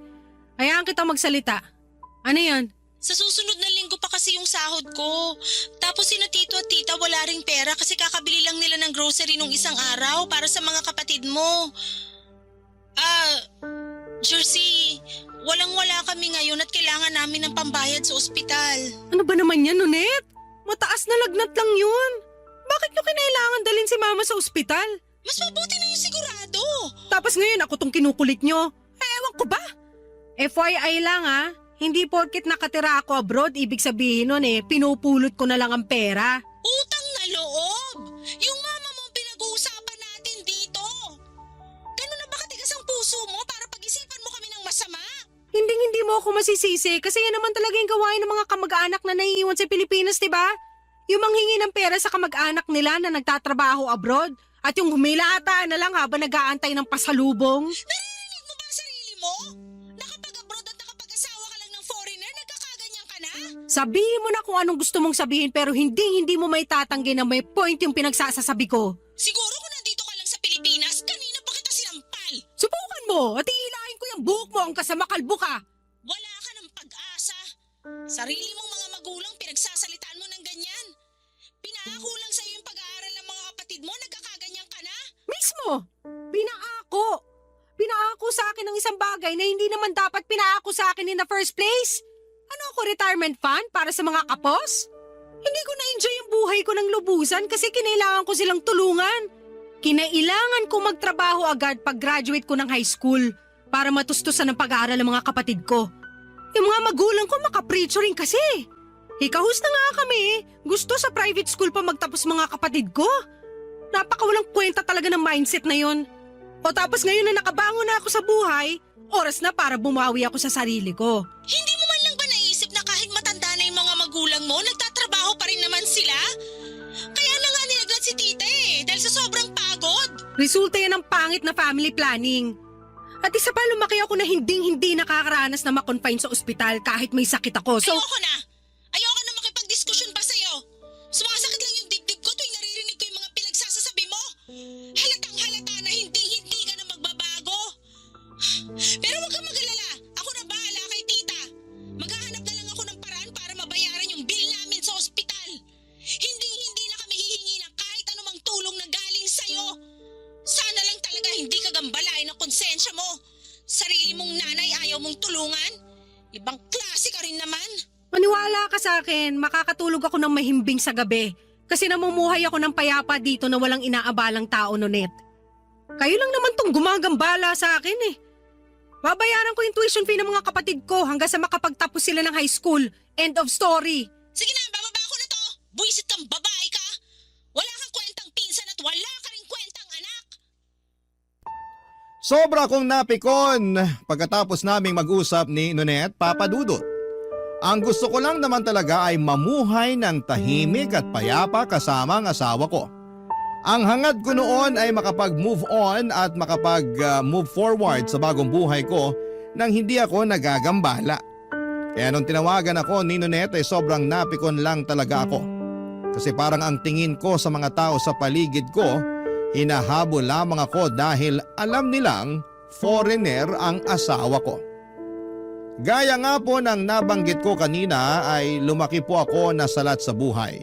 hayaan kita magsalita. Ano yan? Sa susunod na linggo pa kasi yung sahod ko. Tapos sina tito at tita wala ring pera kasi kakabili lang nila ng grocery nung isang araw para sa mga kapatid mo. Jersey, walang-wala kami ngayon at kailangan namin ng pambayad sa ospital. Ano ba naman yan, Nonet? Mataas na lagnat lang yun. Bakit nyo kinailangan dalhin si Mama sa ospital? Mas mabuti na yung sigurado. Tapos ngayon ako tong kinukulit nyo. Ewan ko ba? FYI lang hindi porket nakatira ako abroad, ibig sabihin nun pinupulot ko na lang ang pera. Utang na loob! Yung mama mo pinag-uusapan natin dito. Ganun na ba katigas ang puso mo para pag-isipan mo kami ng masama? Hindi mo ako masisisi kasi yan naman talaga yung gawain ng mga kamag-anak na naiiwan sa Pilipinas, diba? Yung manghingi ng pera sa kamag-anak nila na nagtatrabaho abroad at yung humilata na lang habang nag-aantay ng pasalubong. Naririnig mo ba ang sarili mo? Nakapag-abroad at nakapag-asawa ka lang ng foreigner, nagkakaganyan ka na? Sabihin mo na kung anong gusto mong sabihin pero hindi mo may tatanggi na may point yung pinagsasasabi ko. Siguro kung nandito ka lang sa Pilipinas, kanina pa kita sinampal. Subukan mo at ihilahin ko yung buhok mo hanggang sa makalbo ka. Wala ka ng pag-asa. Sarili mong mga magulang pinagsasalitaan mo ng ganyan. Pinako lang sa'yo yung pag-aaral ng mga kapatid mo, nagkakaganyan ka na? Mismo! Pinaako! Pinaako sa akin ng isang bagay na hindi naman dapat pinaako sa akin in the first place. Ano ako, retirement fund para sa mga kapos? Hindi ko na-enjoy yung buhay ko ng lubusan kasi kinailangan ko silang tulungan. Kinailangan ko magtrabaho agad pag graduate ko ng high school para matustusan ng pag-aaral ng mga kapatid ko. Yung mga magulang ko makaprecho rin kasi. Hikahus na nga kami. Gusto sa private school pa magtapos mga kapatid ko. Napakawalang kwenta talaga ng mindset na yon. O tapos ngayon na nakabangon na ako sa buhay, oras na para bumawi ako sa sarili ko. Hindi mo man lang ba naisip na kahit matanda na yung mga magulang mo, nagtatrabaho pa rin naman sila? Kaya na nga nilaglat si tita dahil sa sobrang pagod. Resulta yan ng pangit na family planning. At isa pa, lumaki ako na hindi nakakaranas na makonfine sa ospital kahit may sakit ako. So, Ayoko na! Ayoko na makipagdiskusyon pa sa'yo. Sumasakit lang yung dibdib ko tuwing naririnig ko yung mga pinagsasasabi mo. Halatang halata na hindi ka na magbabago. Pero huwag kang mag-alala. Ako na bahala kay tita. Maghahanap na lang ako ng paraan para mabayaran yung bill namin sa ospital. Hindi na kami hihingi ng kahit anumang tulong na galing sa'yo. Sana lang talaga hindi ka gambalain ng konsensya mo. Sarili mong nanay ayaw mong tulungan. Ibang klase ka rin naman. maniwala ka sa akin, makakatulog ako ng mahimbing sa gabi kasi namumuhay ako ng payapa dito na walang inaabalang tao, Nonet. Kayo lang naman tong gumagambala sa akin Babayaran ko yung tuition fee ng mga kapatid ko hanggang sa makapagtapos sila ng high school. End of story. Sige na, bababa ko na to. Buisit kang babae ka. Wala kang kwentang pinsan at wala ka rin kwentang anak. Sobra kong napikon pagkatapos naming mag-usap ni Nonet, Papa Dudut. Ang gusto ko lang naman talaga ay mamuhay ng tahimik at payapa kasama ang asawa ko. Ang hangad ko noon ay makapag-move on at makapag-move forward sa bagong buhay ko nang hindi ako nagagambala. Kaya nung tinawagan ako ni Nonet ay sobrang napikon lang talaga ako. Kasi parang ang tingin ko sa mga tao sa paligid ko, hinahabol lamang ako dahil alam nilang foreigner ang asawa ko. Gaya nga po ng nabanggit ko kanina ay lumaki po ako na salat sa buhay.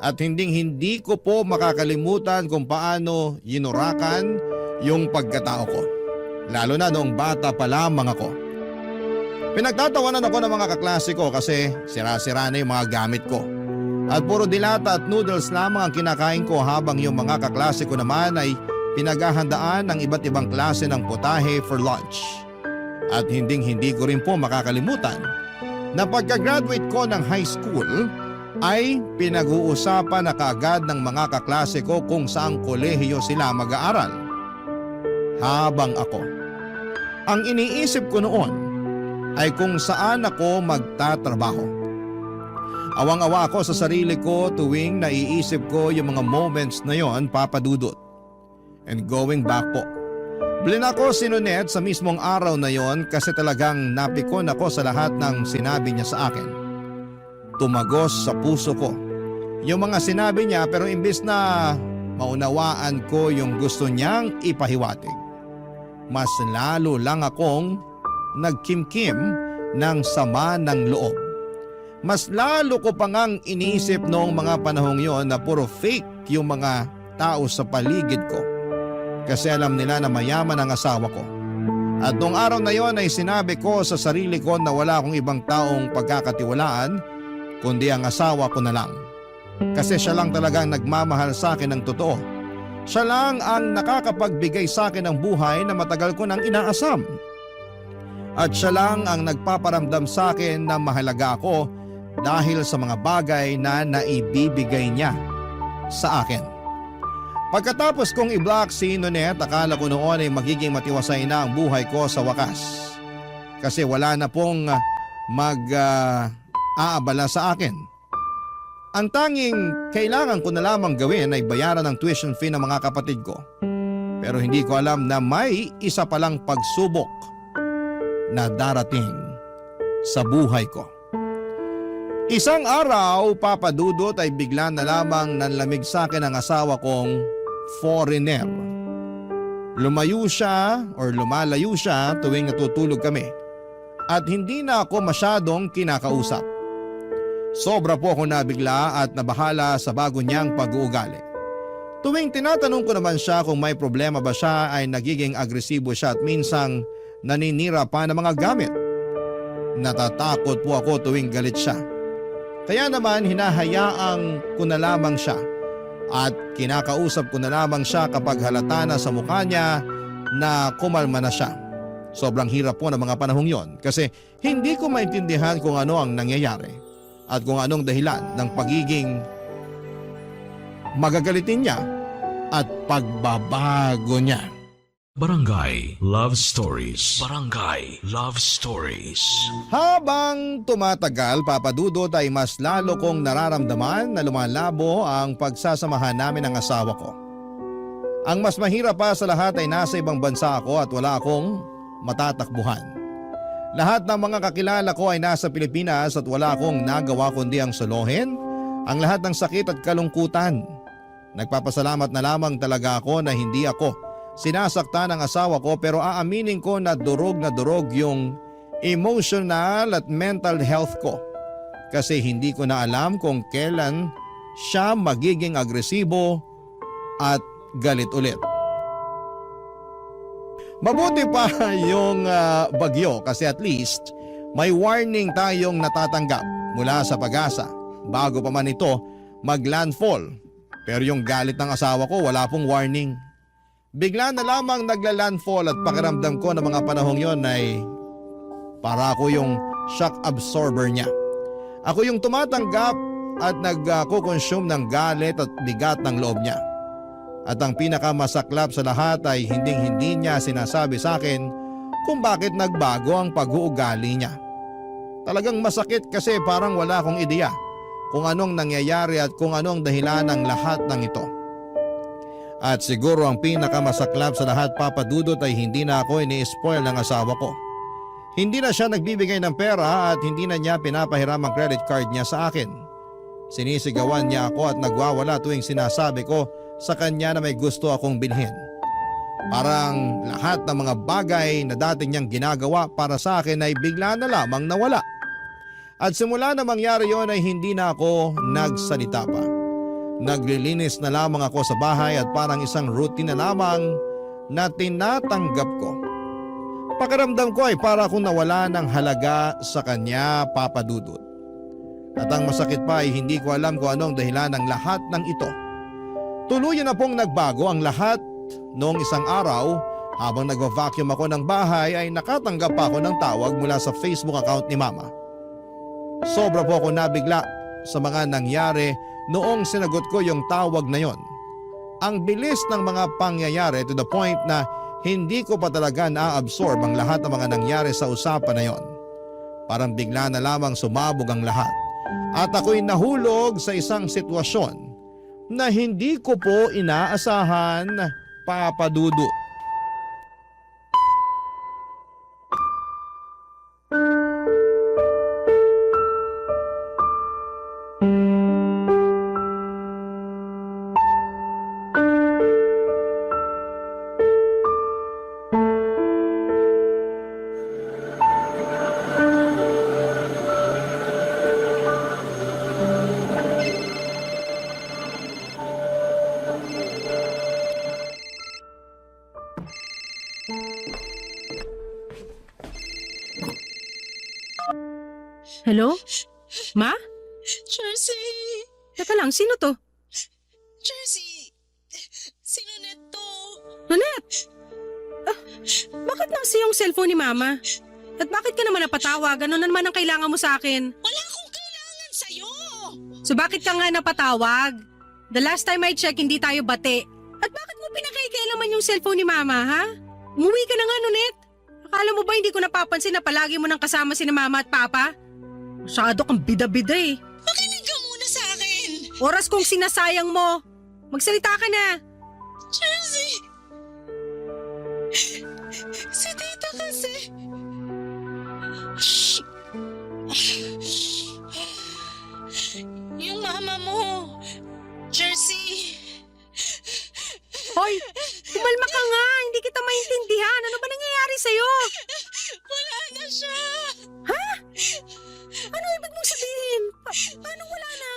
At hindi ko po makakalimutan kung paano yinurakan yung pagkatao ko. Lalo na noong bata pa lamang ako. Pinagtatawanan ako ng mga kaklase ko kasi sira-sira na yung mga gamit ko. At puro dilata at noodles lamang ang kinakain ko habang yung mga kaklase ko naman ay pinaghahandaan ng iba't ibang klase ng putahe for lunch. At hindi ko rin po makakalimutan na pagka-graduate ko ng high school ay pinag-uusapan na kaagad ng mga kaklase ko kung saang kolehiyo sila mag-aaral. Habang ako, ang iniisip ko noon ay kung saan ako magtatrabaho. Awang-awa ako sa sarili ko tuwing naiisip ko yung mga moments na yon, Papa Dudut. And going back po, blinako si Nonet sa mismong araw na yon kasi talagang napikon ako sa lahat ng sinabi niya sa akin. Tumagos sa puso ko yung mga sinabi niya pero imbis na maunawaan ko yung gusto niyang ipahiwatig, mas lalo lang akong nagkimkim ng sama ng loob. Mas lalo ko pa ngang iniisip noong mga panahong yon na puro fake yung mga tao sa paligid ko. Kasi alam nila na mayaman ang asawa ko. At noong araw na yon ay sinabi ko sa sarili ko na wala akong ibang taong pagkakatiwalaan kundi ang asawa ko na lang. Kasi siya lang talagang nagmamahal sa akin ng totoo. Siya lang ang nakakapagbigay sa akin ng buhay na matagal ko nang inaasam. At siya lang ang nagpaparamdam sa akin na mahalaga ako dahil sa mga bagay na naibibigay niya sa akin. Pagkatapos kong i-block si Nonet, akala ko noon ay magiging matiwasay na ang buhay ko sa wakas. Kasi wala na pong aabala sa akin. Ang tanging kailangan ko na lamang gawin ay bayaran ang tuition fee ng mga kapatid ko. Pero hindi ko alam na may isa palang pagsubok na darating sa buhay ko. Isang araw, Papa Dudut, ay bigla na lamang nanlamig sa akin ang asawa kong foreigner. Lumalayo siya tuwing natutulog kami at hindi na ako masyadong kinakausap. Sobra po ako nabigla at nabahala sa bago niyang pag-uugali. Tuwing tinatanong ko naman siya kung may problema ba siya ay nagiging agresibo siya at minsang naninira pa ng mga gamit. Natatakot po ako tuwing galit siya. Kaya naman hinahayaang ko na lamang siya at kinakausap ko na lamang siya kapag halata na sa mukha niya na kumalma na siya. Sobrang hirap po ng mga panahong yon kasi hindi ko maintindihan kung ano ang nangyayari at kung anong dahilan ng pagiging magagalitin niya at pagbabago niya. Barangay Love Stories. Barangay Love Stories. Habang tumatagal, Papa Dudut, ay mas lalo kong nararamdaman na lumalabo ang pagsasamahan namin ng asawa ko. Ang mas mahirap pa sa lahat ay nasa ibang bansa ako at wala akong matatakbuhan. Lahat ng mga kakilala ko ay nasa Pilipinas at wala akong nagawa kundi ang solohin ang lahat ng sakit at kalungkutan. Nagpapasalamat na lamang talaga ako na hindi ako sinasaktan ng asawa ko, pero aaminin ko na durog yung emotional at mental health ko. Kasi hindi ko na alam kung kailan siya magiging agresibo at galit ulit. Mabuti pa yung bagyo kasi at least may warning tayong natatanggap mula sa Pag-asa bago pa man ito maglandfall. Pero yung galit ng asawa ko wala pong warning. Bigla na lamang nagla-landfall at pakiramdam ko na mga panahong yon ay para ako yung shock absorber niya. Ako yung tumatanggap at nagko-consume ng galit at bigat ng loob niya. At ang pinakamasaklap sa lahat ay hindi niya sinasabi sa akin kung bakit nagbago ang pag-uugali niya. Talagang masakit kasi parang wala akong ideya kung anong nangyayari at kung anong dahilan ng lahat ng ito. At siguro ang pinakamasaklap sa lahat, Papa Dudut, ay hindi na ako ini-spoil ng asawa ko. Hindi na siya nagbibigay ng pera at hindi na niya pinapahiram ang credit card niya sa akin. Sinisigawan niya ako at nagwawala tuwing sinasabi ko sa kanya na may gusto akong bilhin. Parang lahat ng mga bagay na dating niyang ginagawa para sa akin ay bigla na lamang nawala. At simula na mangyari yon ay hindi na ako nagsalita pa. Naglilinis na lamang ako sa bahay at parang isang routine na lamang na tinatanggap ko. Pakiramdam ko ay para akong nawala ng halaga sa kanya, Papa Dudut. At ang masakit pa ay hindi ko alam kung anong dahilan ng lahat ng ito. Tuluyan na pong nagbago ang lahat noong isang araw. Habang nag-vacuum ako ng bahay ay nakatanggap pa ako ng tawag mula sa Facebook account ni Mama. Sobra po ako nabigla sa mga nangyari noong sinagot ko yung tawag na yon. Ang bilis ng mga pangyayari to the point na hindi ko pa talaga na-absorb ang lahat ng mga nangyari sa usapan na yon. Parang bigla na lamang sumabog ang lahat at ako'y nahulog sa isang sitwasyon na hindi ko po inaasahan, Papa Dudut. Hello? Ma? Jersey! Teka lang, sino to? Jersey! Sino neto? Nonet! Bakit nasa yung cellphone ni Mama? At bakit ka naman napatawag? Ano na naman ang kailangan mo sa akin? Wala akong kailangan sa'yo! So bakit ka nga napatawag? The last time I check, hindi tayo bate. At bakit mo pinakailaman yung cellphone ni Mama, ha? Umuwi ka na nga, Nonet. Akala mo ba hindi ko napapansin na palagi mo nang kasama si Mama at Papa? Masyado kang bida-bida eh. Makinig ka muna sa akin! Oras kong sinasayang mo. Magsalita ka na. Jersey! Si tita kasi... Yung mama mo, Jersey. Hoy, kumalma ka nga. Hindi kita maintindihan. Ano ba nangyayari sa'yo? Wala na siya. Ano ibig mong sabihin? Paano wala na?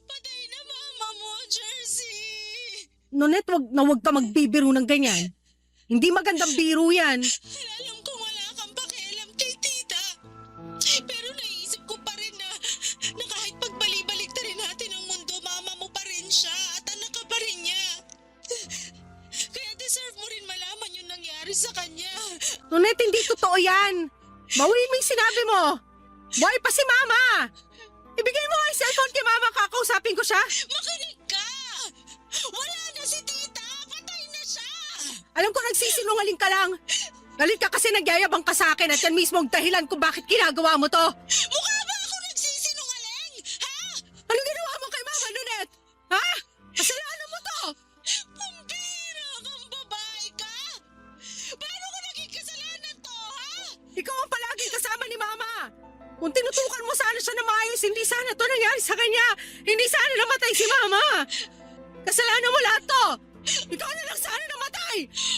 Patay na mama mo, Jersey. Nonet, wag ka magbibiro ng ganyan. Hindi magandang biro yan. Alam ko wala kang pakialam kay tita. Pero naisip ko pa rin na kahit pagbalik-balik na rin natin ang mundo, mama mo pa rin siya at anak ka pa rin niya. Kaya deserve mo rin malaman yung nangyari sa kanya. Nonet, hindi totoo yan. Bawiin mo yung sinabi mo. Buhay pa si Mama. Ibigay mo nga yung cellphone kay Mama, kakausapin ko siya. Makinig ka! Wala na si tita! Patay na siya! Alam ko nagsisinungaling ka lang. Galit ka kasi nagyayabang ka sa akin at yan mismo ang dahilan kung bakit ginagawa mo to. Mukha ba ako nagsisinungaling? Ha? Anong ginawa mo kay Mama, Nonet? Ha? Kasalanan mo to. Pambira kang babae ka! Paano ko naging kasalanan to, ha? Ikaw ang palaging kasama ni Mama. Kung tinutukan mo sana siya na maayos, hindi sana to nangyari sa kanya. Hindi sana namatay si Mama. Kasalanan mo lahat to. Ikaw na lang sana namatay.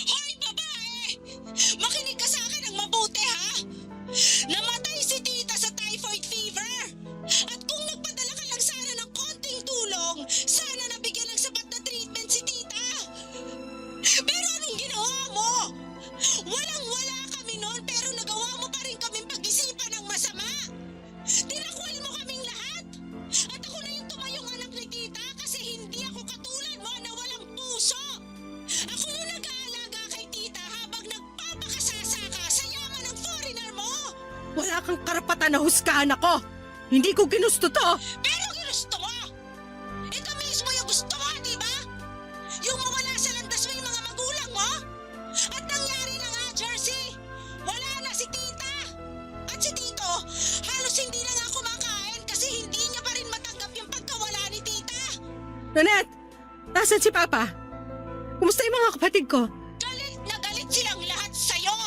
Hoy, babae! Makinig ka sa akin ng mabuti, ha? Namatay si tita sa typhoid fever. At kung nagpadala ka lang sana ng konting tulong, sana nabigyan ng sapat na treatment si tita. Pero anong ginawa mo? Walang-wala kami noon pero nagawa mo pa rin kaming pag-isipan ng masama. Tinakwil mo kaming lahat. At ako na yung tumayong anak ni tita kasi hindi ako katulad mo na walang puso. Ako yung nag-aalaga kay tita habang nagpapakasasa ka sa yaman ng foreigner mo. Wala kang karapatan na husgahan ako. Hindi ko ginusto to. Pero ginusto mo. Ito mismo yung gusto mo, di ba? Yung mawala sa landas mo yung mga magulang mo. At nangyari na nga, Jersey. Wala na si tita. At si tito, halos hindi na nga kumakain kasi hindi niya pa rin matanggap yung pagkawala ni tita. Nonet, nasan si Papa? Kumusta yung mga kapatid ko? Galit na galit silang lahat sa'yo.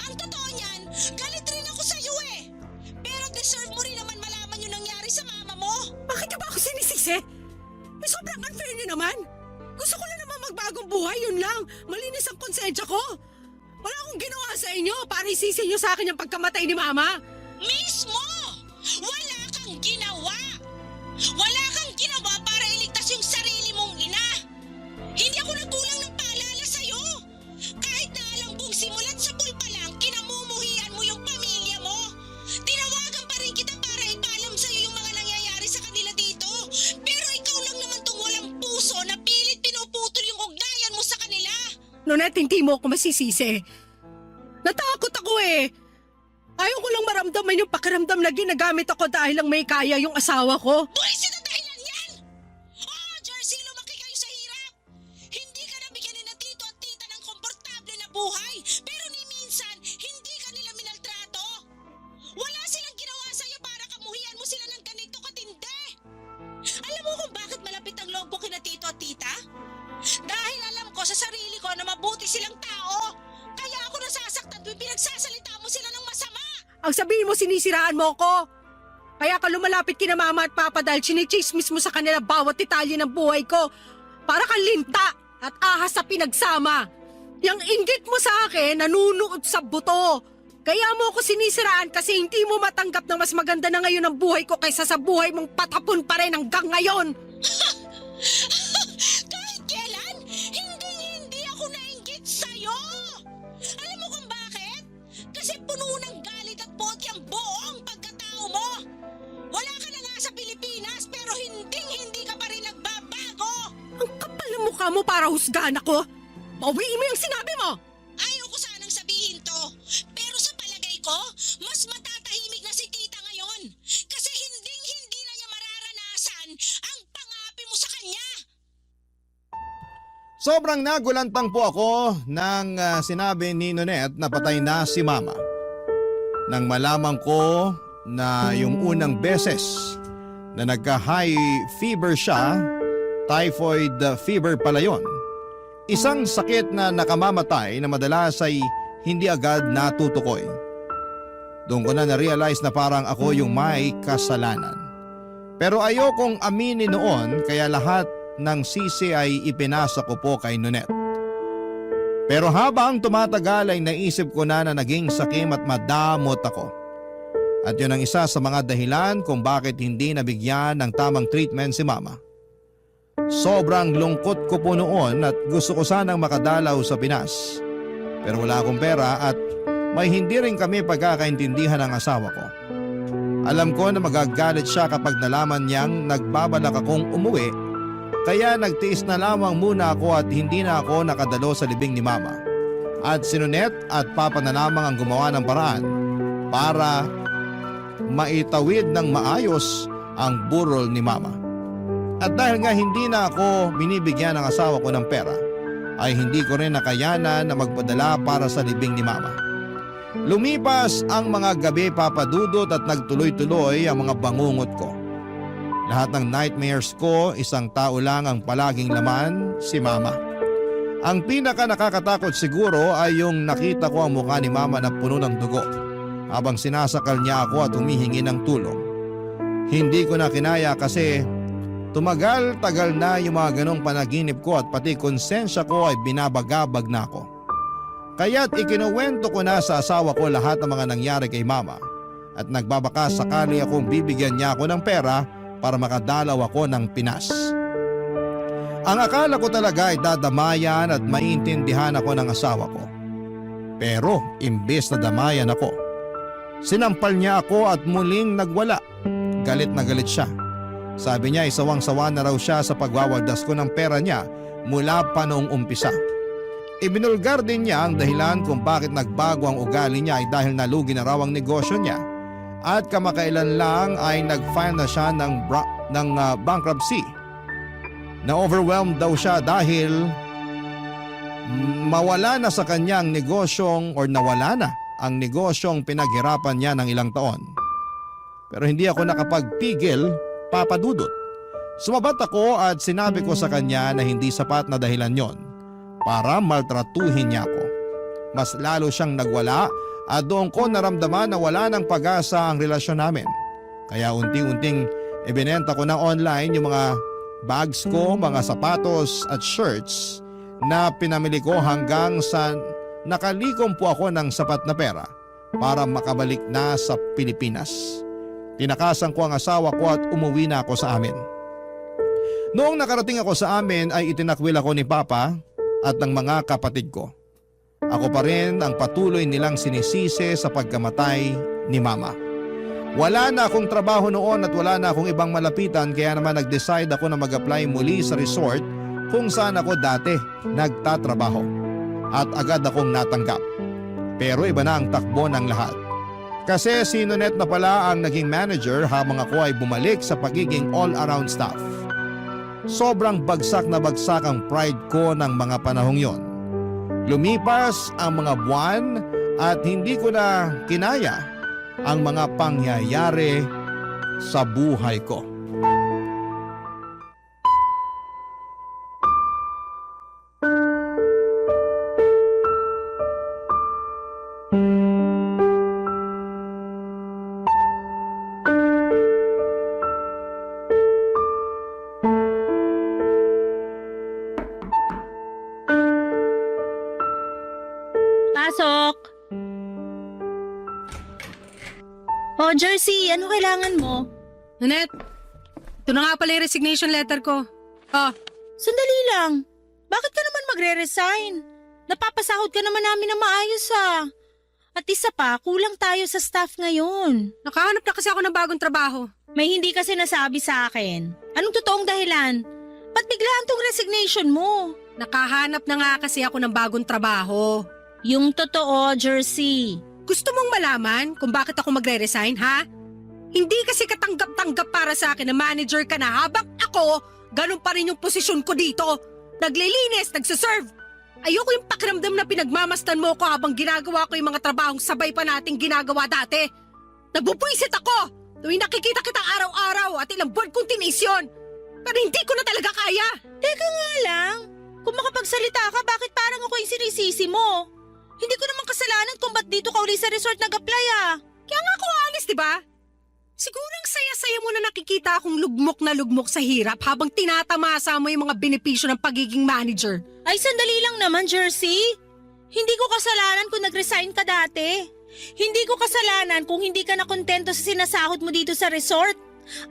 Ang totoo niyan, galit rin ako sa'yo eh. Pero deserve mo rin naman malaman yung nangyari sa mama mo. Bakit niyo ba ako sinisisi? Eh, sobrang unfair niyo naman. Gusto ko lang naman magbagong buhay, yun lang. Malinis ang konsensya ko. Wala akong ginawa sa inyo para isisi niyo sa akin yung pagkamatay ni Mama. Mismo! Wala kang ginawa! Wala kang ginawa para iligtas yung sarili mong ina! Hindi ako nagkulang ng paalala sa'yo! Kahit na alam kong simulat sa pulpa lang, kinamumuhian mo yung pamilya mo! Tinawagan pa rin kita para ipaalam sa'yo yung mga nangyayari sa kanila dito! Pero ikaw lang naman tong walang puso na pilit pinuputol yung ugnayan mo sa kanila! Nonet, hindi mo ako masisisi. Natakot ako eh. Ayaw ko lang maramdaman yung pakiramdam na ginagamit ako dahil lang may kaya yung asawa ko. Buwisit ang dahilan yan! Oh, Jersey, lumaki kayo sa hirap! Hindi ka nabigyan ni na tito at tita ng komportable na buhay, pero ni minsan, hindi ka nila minaltrato! Wala silang ginawa sa'yo para kamuhian mo sila ng ganito katindi! Alam mo kung bakit malapit ang loob ko kina tito at tita? Dahil alam ko sa sarili ko na mabuti silang tao! Kaya ako nasasaktan tuwing pinagsasalita mo sila ng masama! Ang sabihin mo, sinisiraan mo ko. Kaya ka lumalapit kina Mama at Papa dahil chinichismis mo sa kanila bawat detalye ng buhay ko. Para kang linta at ahas sa pinagsama. Yang inggit mo sa akin, nanunuot sa buto. Kaya mo ako sinisiraan kasi hindi mo matanggap na mas maganda na ngayon ang buhay ko kaysa sa buhay mong patapon pa rin hanggang ngayon. Kahit kailan, hindi ako nainggit sa'yo! Alam mo kung bakit? Kasi puno ng galit at poti ang buong pagkatao mo. Wala ka na nga sa Pilipinas pero hindi ka pa rin nagbabago. Ang kapal ng mukha mo para husgahan ako. Bawiin mo yung sinabi mo. Ayoko sanang sabihin to, pero sa palagay ko, mas matatahimik na si tita ngayon. Kasi hindi na niya mararanasan ang pangapi mo sa kanya. Sobrang nagulantang po ako nang sinabi ni Nonette na patay na si Mama. Nang malaman ko na yung unang beses na nagka-high fever siya, typhoid fever pala yun. Isang sakit na nakamamatay na madalas ay hindi agad natutukoy. Doon ko na na-realize na parang ako yung may kasalanan. Pero ayokong aminin noon kaya lahat ng sisi ay ipinasa ko po kay Nonette. Pero habang tumatagal ay naisip ko na naging sakim at madamot ako. At yun ang isa sa mga dahilan kung bakit hindi nabigyan ng tamang treatment si Mama. Sobrang lungkot ko po noon at gusto ko sanang makadalaw sa Pinas. Pero wala akong pera at may hindi rin kami pagkakaintindihan ng asawa ko. Alam ko na magagalit siya kapag nalaman niyang nagbabalak akong umuwi, kaya nagtiis na lamang muna ako at hindi na ako nakadalo sa libing ni Mama. At si Nonette at Papa na lamang ang gumawa ng paraan para maitawid ng maayos ang burol ni Mama. At dahil nga hindi na ako binibigyan ng asawa ko ng pera, ay hindi ko rin nakayanan na magpadala para sa libing ni Mama. Lumipas ang mga gabi papadudot at nagtuloy-tuloy ang mga bangungot ko. Lahat ng nightmares ko, isang tao lang ang palaging laman, si Mama. Ang pinaka nakakatakot siguro ay yung nakita ko ang mukha ni Mama na puno ng dugo habang sinasakal niya ako at humihingi ng tulong. Hindi ko na kinaya kasi tumagal-tagal na yung mga ganong panaginip ko at pati konsensya ko ay binabagabag na ako. Kaya't ikinuwento ko na sa asawa ko lahat ng mga nangyari kay Mama at nagbabaka sakali akong bibigyan niya ako ng pera para makadalaw ako ng Pinas. Ang akala ko talaga ay dadamayan at maintindihan ako ng asawa ko. Pero imbes na damayan ako, sinampal niya ako at muling nagwala. Galit na galit siya. Sabi niya isawang-sawa na raw siya sa pagwawaldas ko ng pera niya mula pa noong umpisa. Ibinulgar din niya ang dahilan kung bakit nagbago ang ugali niya ay dahil nalugi na raw ang negosyo niya at kamakailan lang ay nag-file na siya ng bankruptcy. Na-overwhelmed daw siya dahil mawala na sa kanyang negosyong or nawala na ang negosyong pinaghirapan niya ng ilang taon. Pero hindi ako nakapagpigil, Papa Dudut. Sumabat ako at sinabi ko sa kanya na hindi sapat na dahilan yon para maltratuhin niya ako. Mas lalo siyang nagwala at doon ko naramdaman na wala ng pag-asa ang relasyon namin. Kaya unti-unting ibinenta ko na online yung mga bags ko, mga sapatos at shirts na pinamili ko hanggang sa nakalikom po ako ng sapat na pera para makabalik na sa Pilipinas. Tinakasan ko ang asawa ko at umuwi na ako sa amin. Noong nakarating ako sa amin ay itinakwil ako ni Papa at ng mga kapatid ko. Ako pa rin ang patuloy nilang sinisisi sa pagkamatay ni Mama. Wala na akong trabaho noon at wala na akong ibang malapitan kaya naman nag-decide ako na mag-apply muli sa resort kung saan ako dati nagtatrabaho. At agad akong natanggap. Pero iba na ang takbo ng lahat. Kasi si Nonette na pala ang naging manager habang ako ay bumalik sa pagiging all-around staff. Sobrang bagsak na bagsak ang pride ko ng mga panahong yon. Lumipas ang mga buwan at hindi ko na kinaya ang mga pangyayari sa buhay ko. Pasok! Oh, Jersey, ano kailangan mo? Nonette, ito na nga pala yung resignation letter ko. Oh, Sandali lang. Bakit ka naman magre-resign? Napapasahod ka naman namin na maayos ah. At isa pa, kulang tayo sa staff ngayon. Nakahanap na kasi ako ng bagong trabaho. May hindi kasi nasabi sa akin. Anong totoong dahilan? Ba't biglaan tong resignation mo? Nakahanap na nga kasi ako ng bagong trabaho. Yung totoo, Jersey. Gusto mong malaman kung bakit ako magre-resign, ha? Hindi kasi katanggap-tanggap para sa akin na manager ka na habang ako, ganun pa rin yung posisyon ko dito. Naglilinis, nagsaserve. Ayoko yung pakiramdam na pinagmamastan mo ko habang ginagawa ko yung mga trabahong sabay pa nating ginagawa dati. Nagbubwisit ako tuwing nakikita kita araw-araw at ilang buwan kong tinis yun. Pero hindi ko na talaga kaya. Teka nga lang, kung makapagsalita ka, bakit parang ako yung sinisisi mo? Hindi ko naman kasalanan kung ba't dito ka uli sa resort nag-apply ah. Kaya nga ako alis, di ba? Siguro ang saya-saya mo na nakikita akong lugmok sa hirap habang tinatamasa mo yung mga benepisyo ng pagiging manager. Ay, sandali lang naman, Jersey. Hindi ko kasalanan kung nag-resign ka dati. Hindi ko kasalanan kung hindi ka nakontento sa sinasahod mo dito sa resort.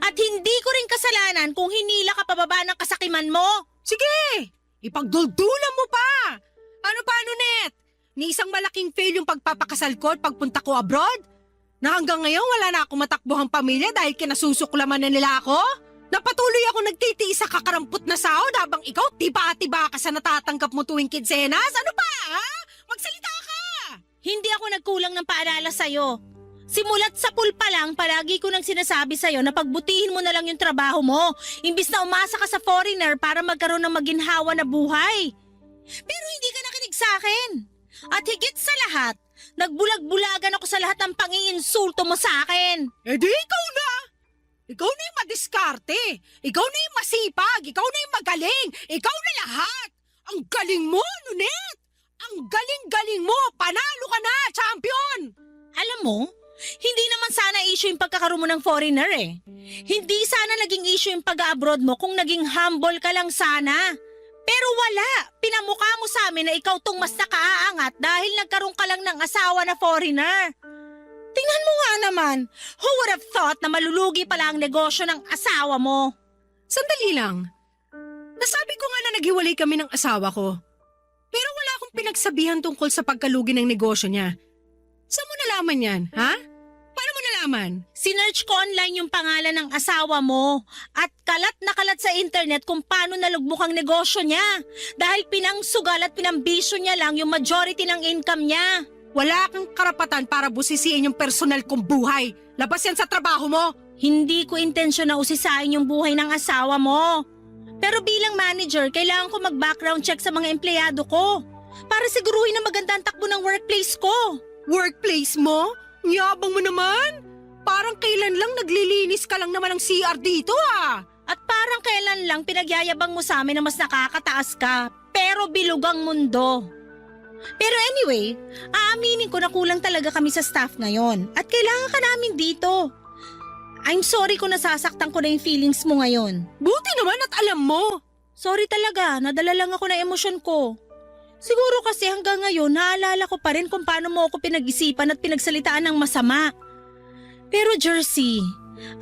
At hindi ko rin kasalanan kung hinila ka pababa ng kasakiman mo. Sige, ipagduldulan mo pa. Ano pa, Net? Ni isang malaking fail yung pagpapakasal ko at pagpunta ko abroad? Na hanggang ngayon wala na akong matakbuhang pamilya dahil kinasusuklaman na nila ako? Napatuloy ako nagtitiis sa kakarampot na sahod habang ikaw tiba-tiba ka sa natatanggap mo tuwing kinsenas? Ano pa, ha? Magsalita ka! Hindi ako nagkulang ng paalala sa'yo. Simulat sa pool pa lang, palagi ko nang sinasabi sa'yo na pagbutihin mo na lang yung trabaho mo, imbis na umasa ka sa foreigner para magkaroon ng maginhawa na buhay. Pero hindi ka nakinig sa akin. At higit sa lahat, nagbulag-bulagan ako sa lahat ng pang-iinsulto mo sa akin. Eh di ikaw na! Ikaw na yung madiskarte. Ikaw na yung masipag. Ikaw na yung magaling. Ikaw na lahat. Ang galing mo, Nunet! Ang galing-galing mo! Panalo ka na, champion! Alam mo, hindi naman sana issue yung pagkakaroon mo ng foreigner eh. Hindi sana naging issue yung pag-abroad mo kung naging humble ka lang sana. Pero wala, pinamukha mo sa amin na ikaw tong mas nakaaangat dahil nagkaroon ka lang ng asawa na foreigner. Tingnan mo nga naman, who would have thought na malulugi pala ang negosyo ng asawa mo? Sandali lang. Nasabi ko nga na naghiwalay kami ng asawa ko. Pero wala akong pinagsabihan tungkol sa pagkalugi ng negosyo niya. Saan mo nalaman yan, ha? Paano mo nalaman? Sinearch ko online yung pangalan ng asawa mo at kalat na kalat sa internet kung paano nalugmok ang negosyo niya dahil pinangsugal at pinambisyo niya lang yung majority ng income niya. Wala kang karapatan para busisiin yung personal kong buhay. Labas yan sa trabaho mo. Hindi ko intensyon na usisain yung buhay ng asawa mo. Pero bilang manager, kailangan ko mag-background check sa mga empleyado ko para siguruhin na maganda ang takbo ng workplace ko. Workplace mo? Yabang mo naman. Parang kailan lang naglilinis ka lang naman ng CR dito ah. At parang kailan lang pinagyayabang mo sa amin na mas nakakataas ka, pero bilugang mundo. Pero anyway, aaminin ko na kulang talaga kami sa staff ngayon at kailangan ka namin dito. I'm sorry kung nasasaktan ko na yung feelings mo ngayon. Buti naman at alam mo. Sorry talaga, nadala lang ako ng emosyon ko. Siguro kasi hanggang ngayon naalala ko pa rin kung paano mo ako pinag-isipan at pinagsalitaan ng masama. Pero Jersey,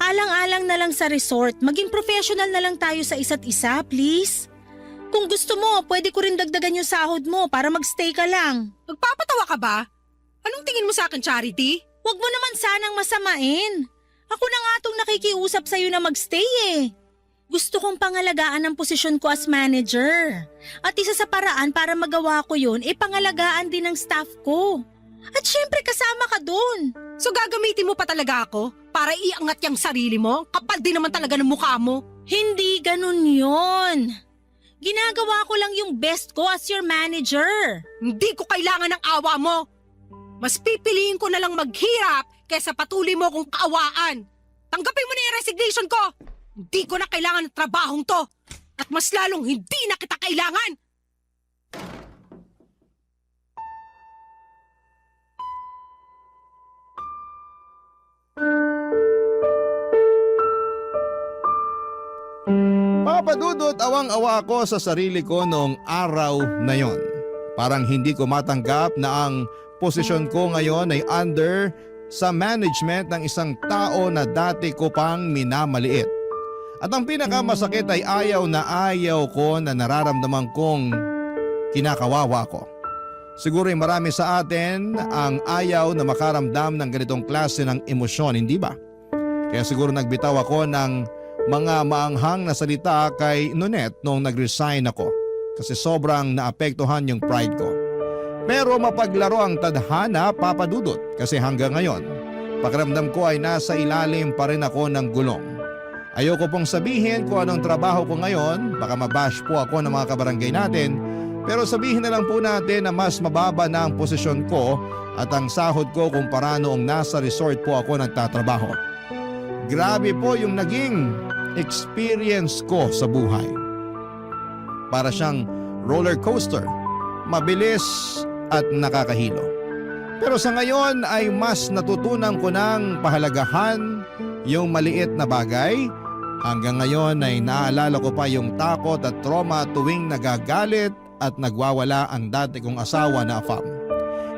alang-alang na lang sa resort, maging professional na lang tayo sa isa't isa, please. Kung gusto mo, pwede ko rin dagdagan yung sahod mo para magstay ka lang. Magpapatawa ka ba? Anong tingin mo sa akin, Charity? Huwag mo naman sanang masamain. Ako na nga itong nakikiusap sa'yo na magstay eh. Gusto kong pangalagaan ang posisyon ko as manager. At isa sa paraan para magawa ko yun, pangalagaan din ng staff ko. At syempre kasama ka dun. So gagamitin mo pa talaga ako para iangat yung sarili mo? Kapal din naman talaga ng mukha mo. Hindi ganun yon. Ginagawa ko lang yung best ko as your manager. Hindi ko kailangan ng awa mo. Mas pipiliin ko na lang maghirap kaysa patuloy mo kong kaawaan. Tanggapin mo na yung resignation ko. Hindi ko na kailangan ng trabahong to. At mas lalong hindi na kita kailangan. Papadudot awang-awa ako sa sarili ko noong araw na yon. Parang hindi ko matanggap na ang posisyon ko ngayon ay under sa management ng isang tao na dati ko pang minamaliit. At ang pinakamasakit ay ayaw na ayaw ko na nararamdaman kong kinakawawa ko. Siguro ay marami sa atin ang ayaw na makaramdam ng ganitong klase ng emosyon, hindi ba? Kaya siguro nagbitaw ako ng mga maanghang na salita kay Nonette noong nag-resign ako kasi sobrang naapektuhan yung pride ko. Pero mapaglaro ang tadhana, Papa Dudut, kasi hanggang ngayon, pakiramdam ko ay nasa ilalim pa rin ako ng gulong. Ayoko pong sabihin kung anong trabaho ko ngayon, baka mabash po ako ng mga kabarangay natin, pero sabihin na lang po natin na mas mababa na ang posisyon ko at ang sahod ko kumpara noong nasa resort po ako nagtatrabaho. Grabe po yung naging experience ko sa buhay. Para siyang roller coaster, mabilis at nakakahilo. Pero sa ngayon ay mas natutunan ko ng pahalagahan yung maliit na bagay. Hanggang ngayon ay naaalala ko pa yung takot at trauma tuwing nagagalit at nagwawala ang dati kong asawa na Afam.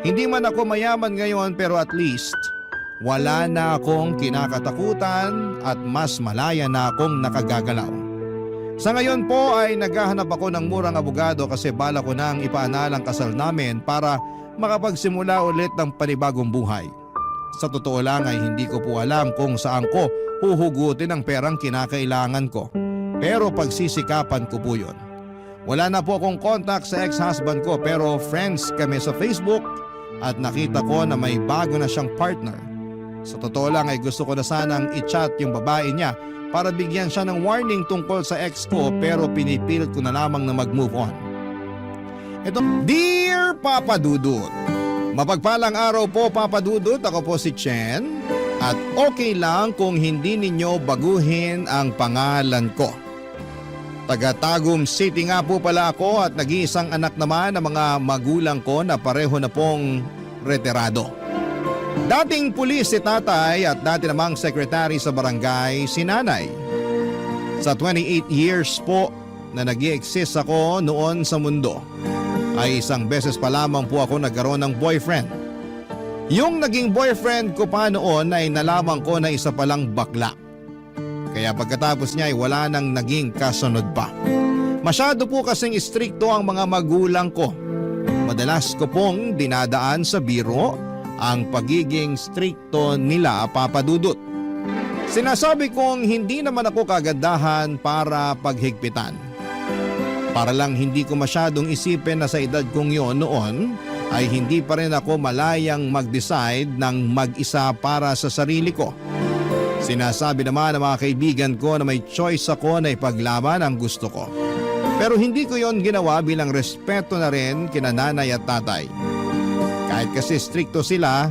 Hindi man ako mayaman ngayon pero at least wala na akong kinakatakutan at mas malaya na akong nakagagalaw. Sa ngayon po ay naghahanap ako ng murang abogado kasi bala ko nang ipaanal ang kasal namin para makapagsimula ulit ng panibagong buhay. Sa totoo lang ay hindi ko po alam kung saan ko huhugutin ang perang kinakailangan ko. Pero pagsisikapan ko po yun. Wala na po akong contact sa ex-husband ko pero friends kami sa Facebook at nakita ko na may bago na siyang partner. Sa totoo lang ay gusto ko na sanang i-chat yung babae niya para bigyan siya ng warning tungkol sa ex ko pero pinipilit ko na lamang na mag-move on. Ito, Dear Papa Dudut, mapagpalang araw po Papa Dudut, ako po si Chen at okay lang kung hindi ninyo baguhin ang pangalan ko. Taga-Tagum City nga po pala ako at nag-iisang anak naman ng mga magulang ko na pareho na pong retirado. Dating pulis si tatay at dati namang sekretary sa barangay si nanay. Sa 28 years po na nag-i-exist ako noon sa mundo, ay isang beses pa lamang po ako nagkaroon ng boyfriend. Yung naging boyfriend ko pa noon ay nalaman ko na isa palang bakla. Kaya pagkatapos niya ay wala nang naging kasunod pa. Masyado po kasing istrikto ang mga magulang ko. Madalas ko pong dinadaan sa biro ang pagiging strikto nila, Papa Dudut. Sinasabi kong hindi naman ako kagandahan para paghigpitan. Para lang hindi ko masyadong isipin na sa edad kong yon noon ay hindi pa rin ako malayang mag-decide ng mag-isa para sa sarili ko. Sinasabi naman ng mga kaibigan ko na may choice ako na ipaglaban ang gusto ko. Pero hindi ko yon ginawa bilang respeto na rin kina nanay at tatay. Kahit kasi strikto sila,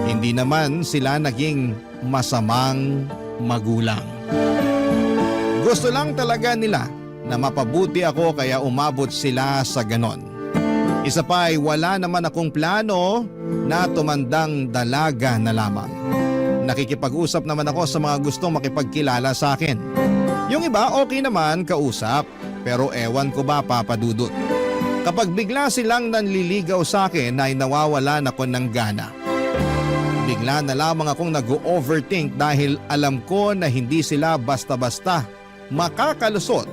hindi naman sila naging masamang magulang. Gusto lang talaga nila na mapabuti ako kaya umabot sila sa ganon. Isa pa ay wala naman akong plano na tumandang dalaga na lamang. Nakikipag-usap naman ako sa mga gustong makipagkilala sa akin. Yung iba okay naman kausap, pero ewan ko ba Papa Dudut. Kapag bigla silang nanliligaw sa akin ay nawawalan ako ng gana. Bigla na lamang akong nag-overthink dahil alam ko na hindi sila basta-basta makakalusot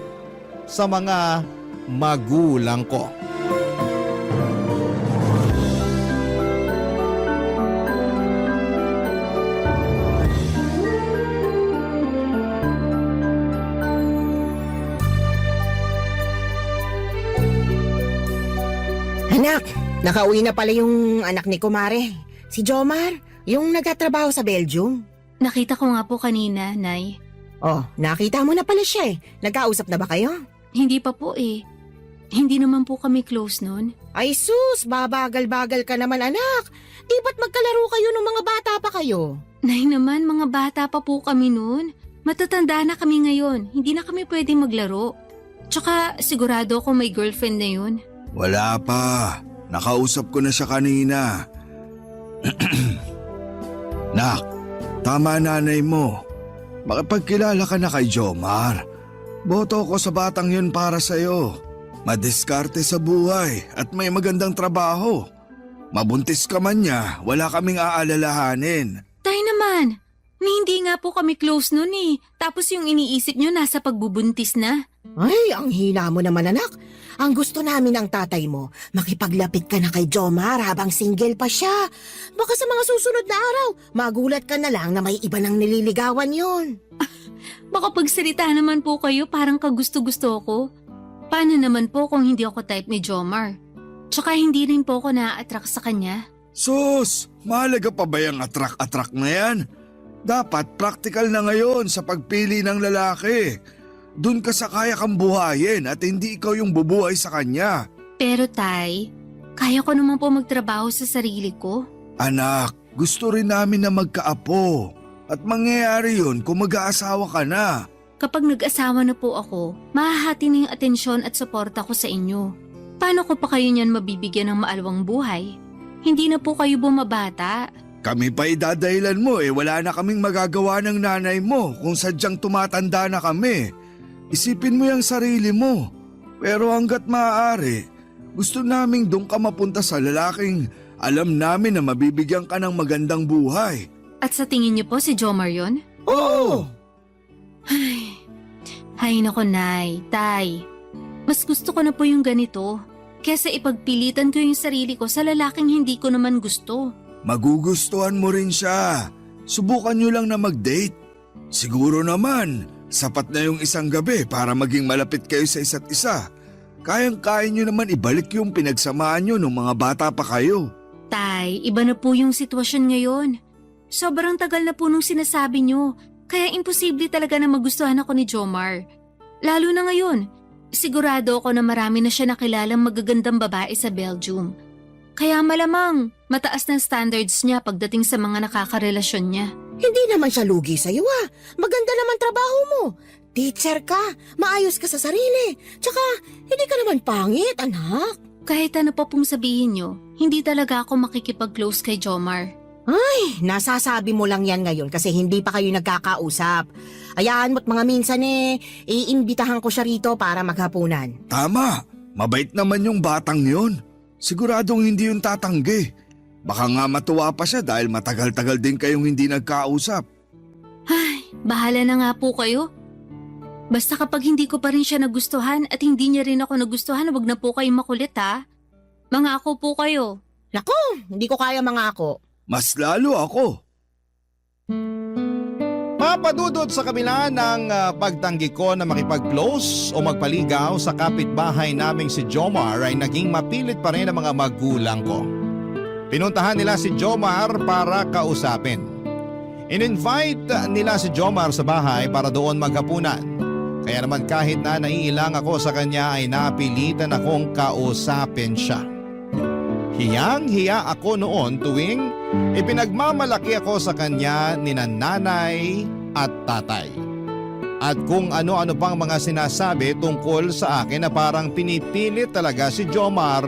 sa mga magulang ko. Anak, nakauwi na pala yung anak ni Kumare. Si Jomar, yung nagtatrabaho sa Belgium. Nakita ko nga po kanina, Nay. Oh, nakita mo na pala siya eh. Nagkausap na ba kayo? Hindi pa po eh. Hindi naman po kami close nun. Ay sus, babagal-bagal ka naman anak. Di ba't magkalaro kayo nung mga bata pa kayo? Nay naman, mga bata pa po kami nun. Matatanda na kami ngayon. Hindi na kami pwedeng maglaro. Tsaka sigurado ako may girlfriend na yun. Wala pa. Nakausap ko na siya kanina. Nak, tama nanay mo. Makipagkilala ka na kay Jomar. Boto ko sa batang yun para sa'yo. Madiskarte sa buhay at may magandang trabaho. Mabuntis ka man niya, wala kaming aalalahanin. Tay naman, Hindi nga po kami close nun eh. Tapos yung iniisip nyo nasa pagbubuntis na. Ay, ang hina mo naman anak. Ang gusto namin ng tatay mo, makipaglapit ka na kay Jomar habang single pa siya. Baka sa mga susunod na araw, magulat ka na lang na may iba nang nililigawan yun. Baka pagsalita naman po kayo parang kagusto-gusto ko. Paano naman po kung hindi ako type ni Jomar? Tsaka hindi rin po ako na-attract sa kanya. Sus, mahalaga pa ba yung atrak-atrak na yan? Dapat practical na ngayon sa pagpili ng lalaki. Doon ka sa kaya kang buhayin at hindi ikaw yung bubuhay sa kanya. Pero tay, kaya ko naman po magtrabaho sa sarili ko. Anak, gusto rin namin na magkaapo. At mangyayari yun kung mag-aasawa ka na. Kapag nag-asawa na po ako, mahahati na yung atensyon at suporta ko sa inyo. Paano ko pa kayo niyan mabibigyan ng maalwang buhay? Hindi na po kayo bumabata. Kami pa idadahilan mo wala na kaming magagawa ng nanay mo kung sadyang tumatanda na kami. Isipin mo yung sarili mo. Pero hanggat maaari, gusto naming doon ka mapunta sa lalaking alam namin na mabibigyan ka ng magandang buhay. At sa tingin niyo po si Jomar yun? Oo! Hay nako nay, tay. Mas gusto ko na po yung ganito. Kesa ipagpilitan ko yung sarili ko sa lalaking hindi ko naman gusto. Magugustuhan mo rin siya. Subukan nyo lang na mag-date. Siguro naman, sapat na yung isang gabi para maging malapit kayo sa isa't isa. Kayang-kaya nyo naman ibalik yung pinagsamahan nyo nung mga bata pa kayo. Tay, iba na po yung sitwasyon ngayon. Sobrang tagal na po nung sinasabi nyo, kaya imposible talaga na magustuhan ako ni Jomar. Lalo na ngayon, sigurado ako na marami na siya nakilalang magagandang babae sa Belgium. Kaya malamang, mataas ng standards niya pagdating sa mga nakakarelasyon niya. Hindi naman siya lugi sa'yo Maganda naman trabaho mo. Teacher ka, maayos ka sa sarili. Tsaka, hindi ka naman pangit, anak. Kahit ano pa pong sabihin nyo, hindi talaga ako makikipag-close kay Jomar. Ay, nasasabi mo lang yan ngayon kasi hindi pa kayo nagkakausap. Ayaan mo't mga minsan iimbitahan ko siya rito para maghapunan. Tama, mabait naman yung batang yun. Siguradong hindi yung tatanggi. Baka nga matuwa pa siya dahil matagal-tagal din kayong hindi nagkausap. Ay, bahala na nga po kayo. Basta kapag hindi ko pa rin siya nagustuhan at hindi niya rin ako nagustuhan, wag na po kayo makulit ha. Mangako po kayo. Naku, hindi ko kaya mangako. Mas lalo ako. Papadudod sa kabila ng pagtanggi ko na makipag-close o magpaligaw sa kapitbahay naming si Jomar ay naging mapilit pa rin ang mga magulang ko. Pinuntahan nila si Jomar para kausapin. In-invite nila si Jomar sa bahay para doon maghapunan. Kaya naman kahit na naiilang ako sa kanya ay napilitan akong kausapin siya. Hiyang-hiya ako noon tuwing ipinagmamalaki ako sa kanya ni nanay at tatay. At kung ano-ano pang mga sinasabi tungkol sa akin na parang pinipilit talaga si Jomar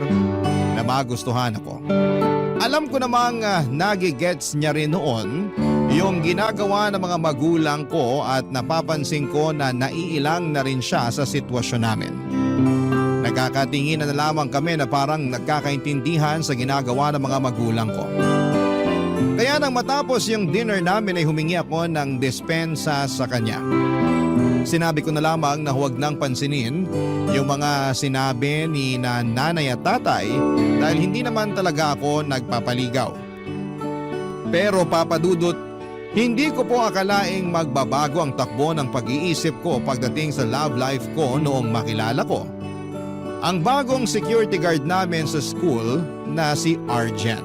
na magustuhan ako. Alam ko namang nagigets niya rin noon yung ginagawa ng mga magulang ko at napapansin ko na naiilang na rin siya sa sitwasyon namin. Nagkakatingin na lamang kami na parang nagkakaintindihan sa ginagawa ng mga magulang ko. Kaya nang matapos yung dinner namin ay humingi ako ng dispensa sa kanya. Sinabi ko na lamang na huwag nang pansinin yung mga sinabi ni nanay at tatay dahil hindi naman talaga ako nagpapaligaw. Pero papadudot, hindi ko po akalaing magbabago ang takbo ng pag-iisip ko pagdating sa love life ko noong makilala ko ang bagong security guard namin sa school na si Arjen.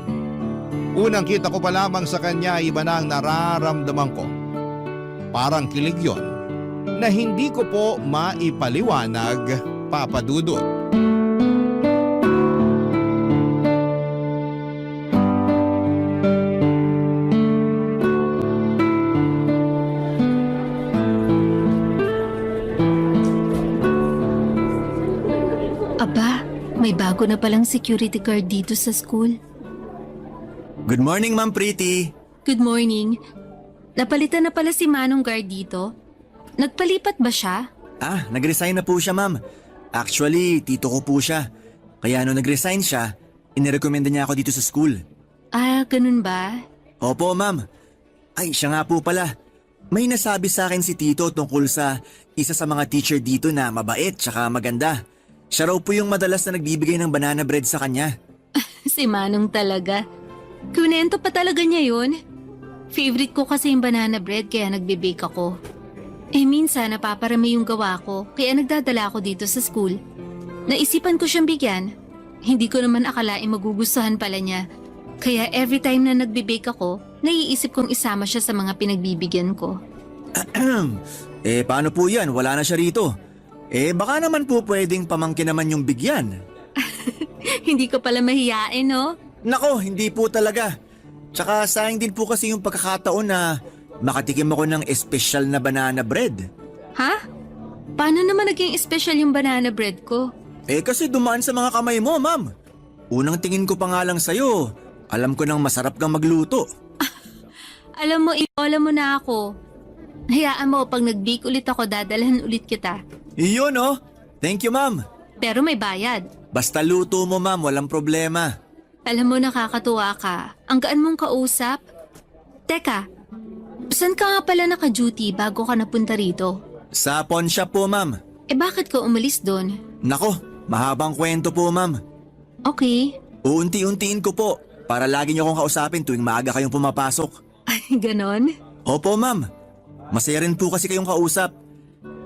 Unang kita ko pa lamang sa kanya iba na ang nararamdaman ko. Parang kilig yon na hindi ko po maipaliwanag, papadudot. Aba, may bago na palang security guard dito sa school. Good morning, Ma'am Pretty. Good morning. Napalitan na pala si Manong guard dito. Nagpalipat ba siya? Nag-resign na po siya, Ma'am. Actually, tito ko po siya. Kaya nung nag-resign siya, inirekomenda niya ako dito sa school. Ganun ba? Opo, Ma'am. Ay, siya nga po pala. May nasabi sa akin si Tito tungkol sa isa sa mga teacher dito na mabait tsaka maganda. Siya raw po yung madalas na nagbibigay ng banana bread sa kanya. Si Manong talaga. Kunento pa talaga niya yun. Favorite ko kasi yung banana bread kaya nagbe-bake ako. Minsan napaparami yung gawa ko kaya nagdadala ako dito sa school. Naisipan ko siyang bigyan. Hindi ko naman akalaing magugustuhan pala niya. Kaya every time na nagbe-bake ako, naiisip kong isama siya sa mga pinagbibigyan ko. Paano po yan? Wala na siya rito. Baka naman po pwedeng pamangkin naman yung bigyan. Hindi ko pala mahiyain, no? Nako, hindi po talaga. Tsaka sayang din po kasi yung pagkakataon na makatikim ako ng espesyal na banana bread. Ha? Paano naman naging special yung banana bread ko? Kasi dumaan sa mga kamay mo, ma'am. Unang tingin ko pa nga lang sa'yo, alam ko nang masarap kang magluto. Alam mo, ibola mo na ako. Hayaan mo, pag nag-bake ulit ako, dadalhan ulit kita. Iyon oh. Thank you, ma'am. Pero may bayad. Basta luto mo, ma'am, walang problema. Alam mo, nakakatuwa ka. Ang gaan mong kausap. Teka, saan ka nga pala naka-duty bago ka napunta rito? Sa pawn shop po, ma'am. Bakit ka umalis doon? Nako, mahabang kwento po, ma'am. Okay. Uunti-untiin ko po para lagi niyo akong kausapin tuwing maaga kayong pumapasok. Ay, ganon? Opo, ma'am. Masaya rin po kasi kayong kausap.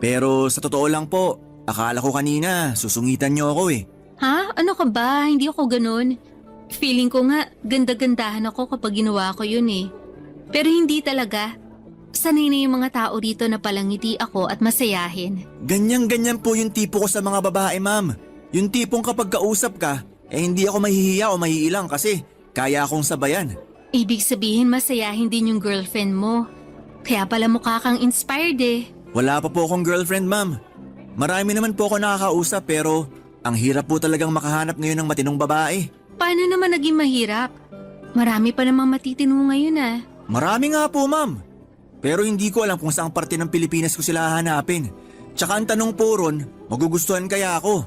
Pero sa totoo lang po, akala ko kanina susungitan niyo ako eh. Ha? Ano ka ba? Hindi ako ganon. Feeling ko nga, ganda-gandahan ako kapag ginawa ko yun eh. Pero hindi talaga. Sanay na yung mga tao rito na palangiti ako at masayahin. Ganyan-ganyan po yung tipo ko sa mga babae, ma'am. Yung tipong kapag kausap ka, hindi ako mahihiya o mahiilang kasi kaya akong sabayan. Ibig sabihin masayahin din yung girlfriend mo. Kaya pala mukha kang inspired eh. Wala pa po akong girlfriend, ma'am. Marami naman po ako nakakausap pero ang hirap po talagang makahanap ngayon ng matinong babae. Paano naman naging mahirap? Marami pa namang matitino ngayon ah. Marami nga po, ma'am. Pero hindi ko alam kung saang parte ng Pilipinas ko sila hahanapin. Tsaka ang tanong po ron, magugustuhan kaya ako?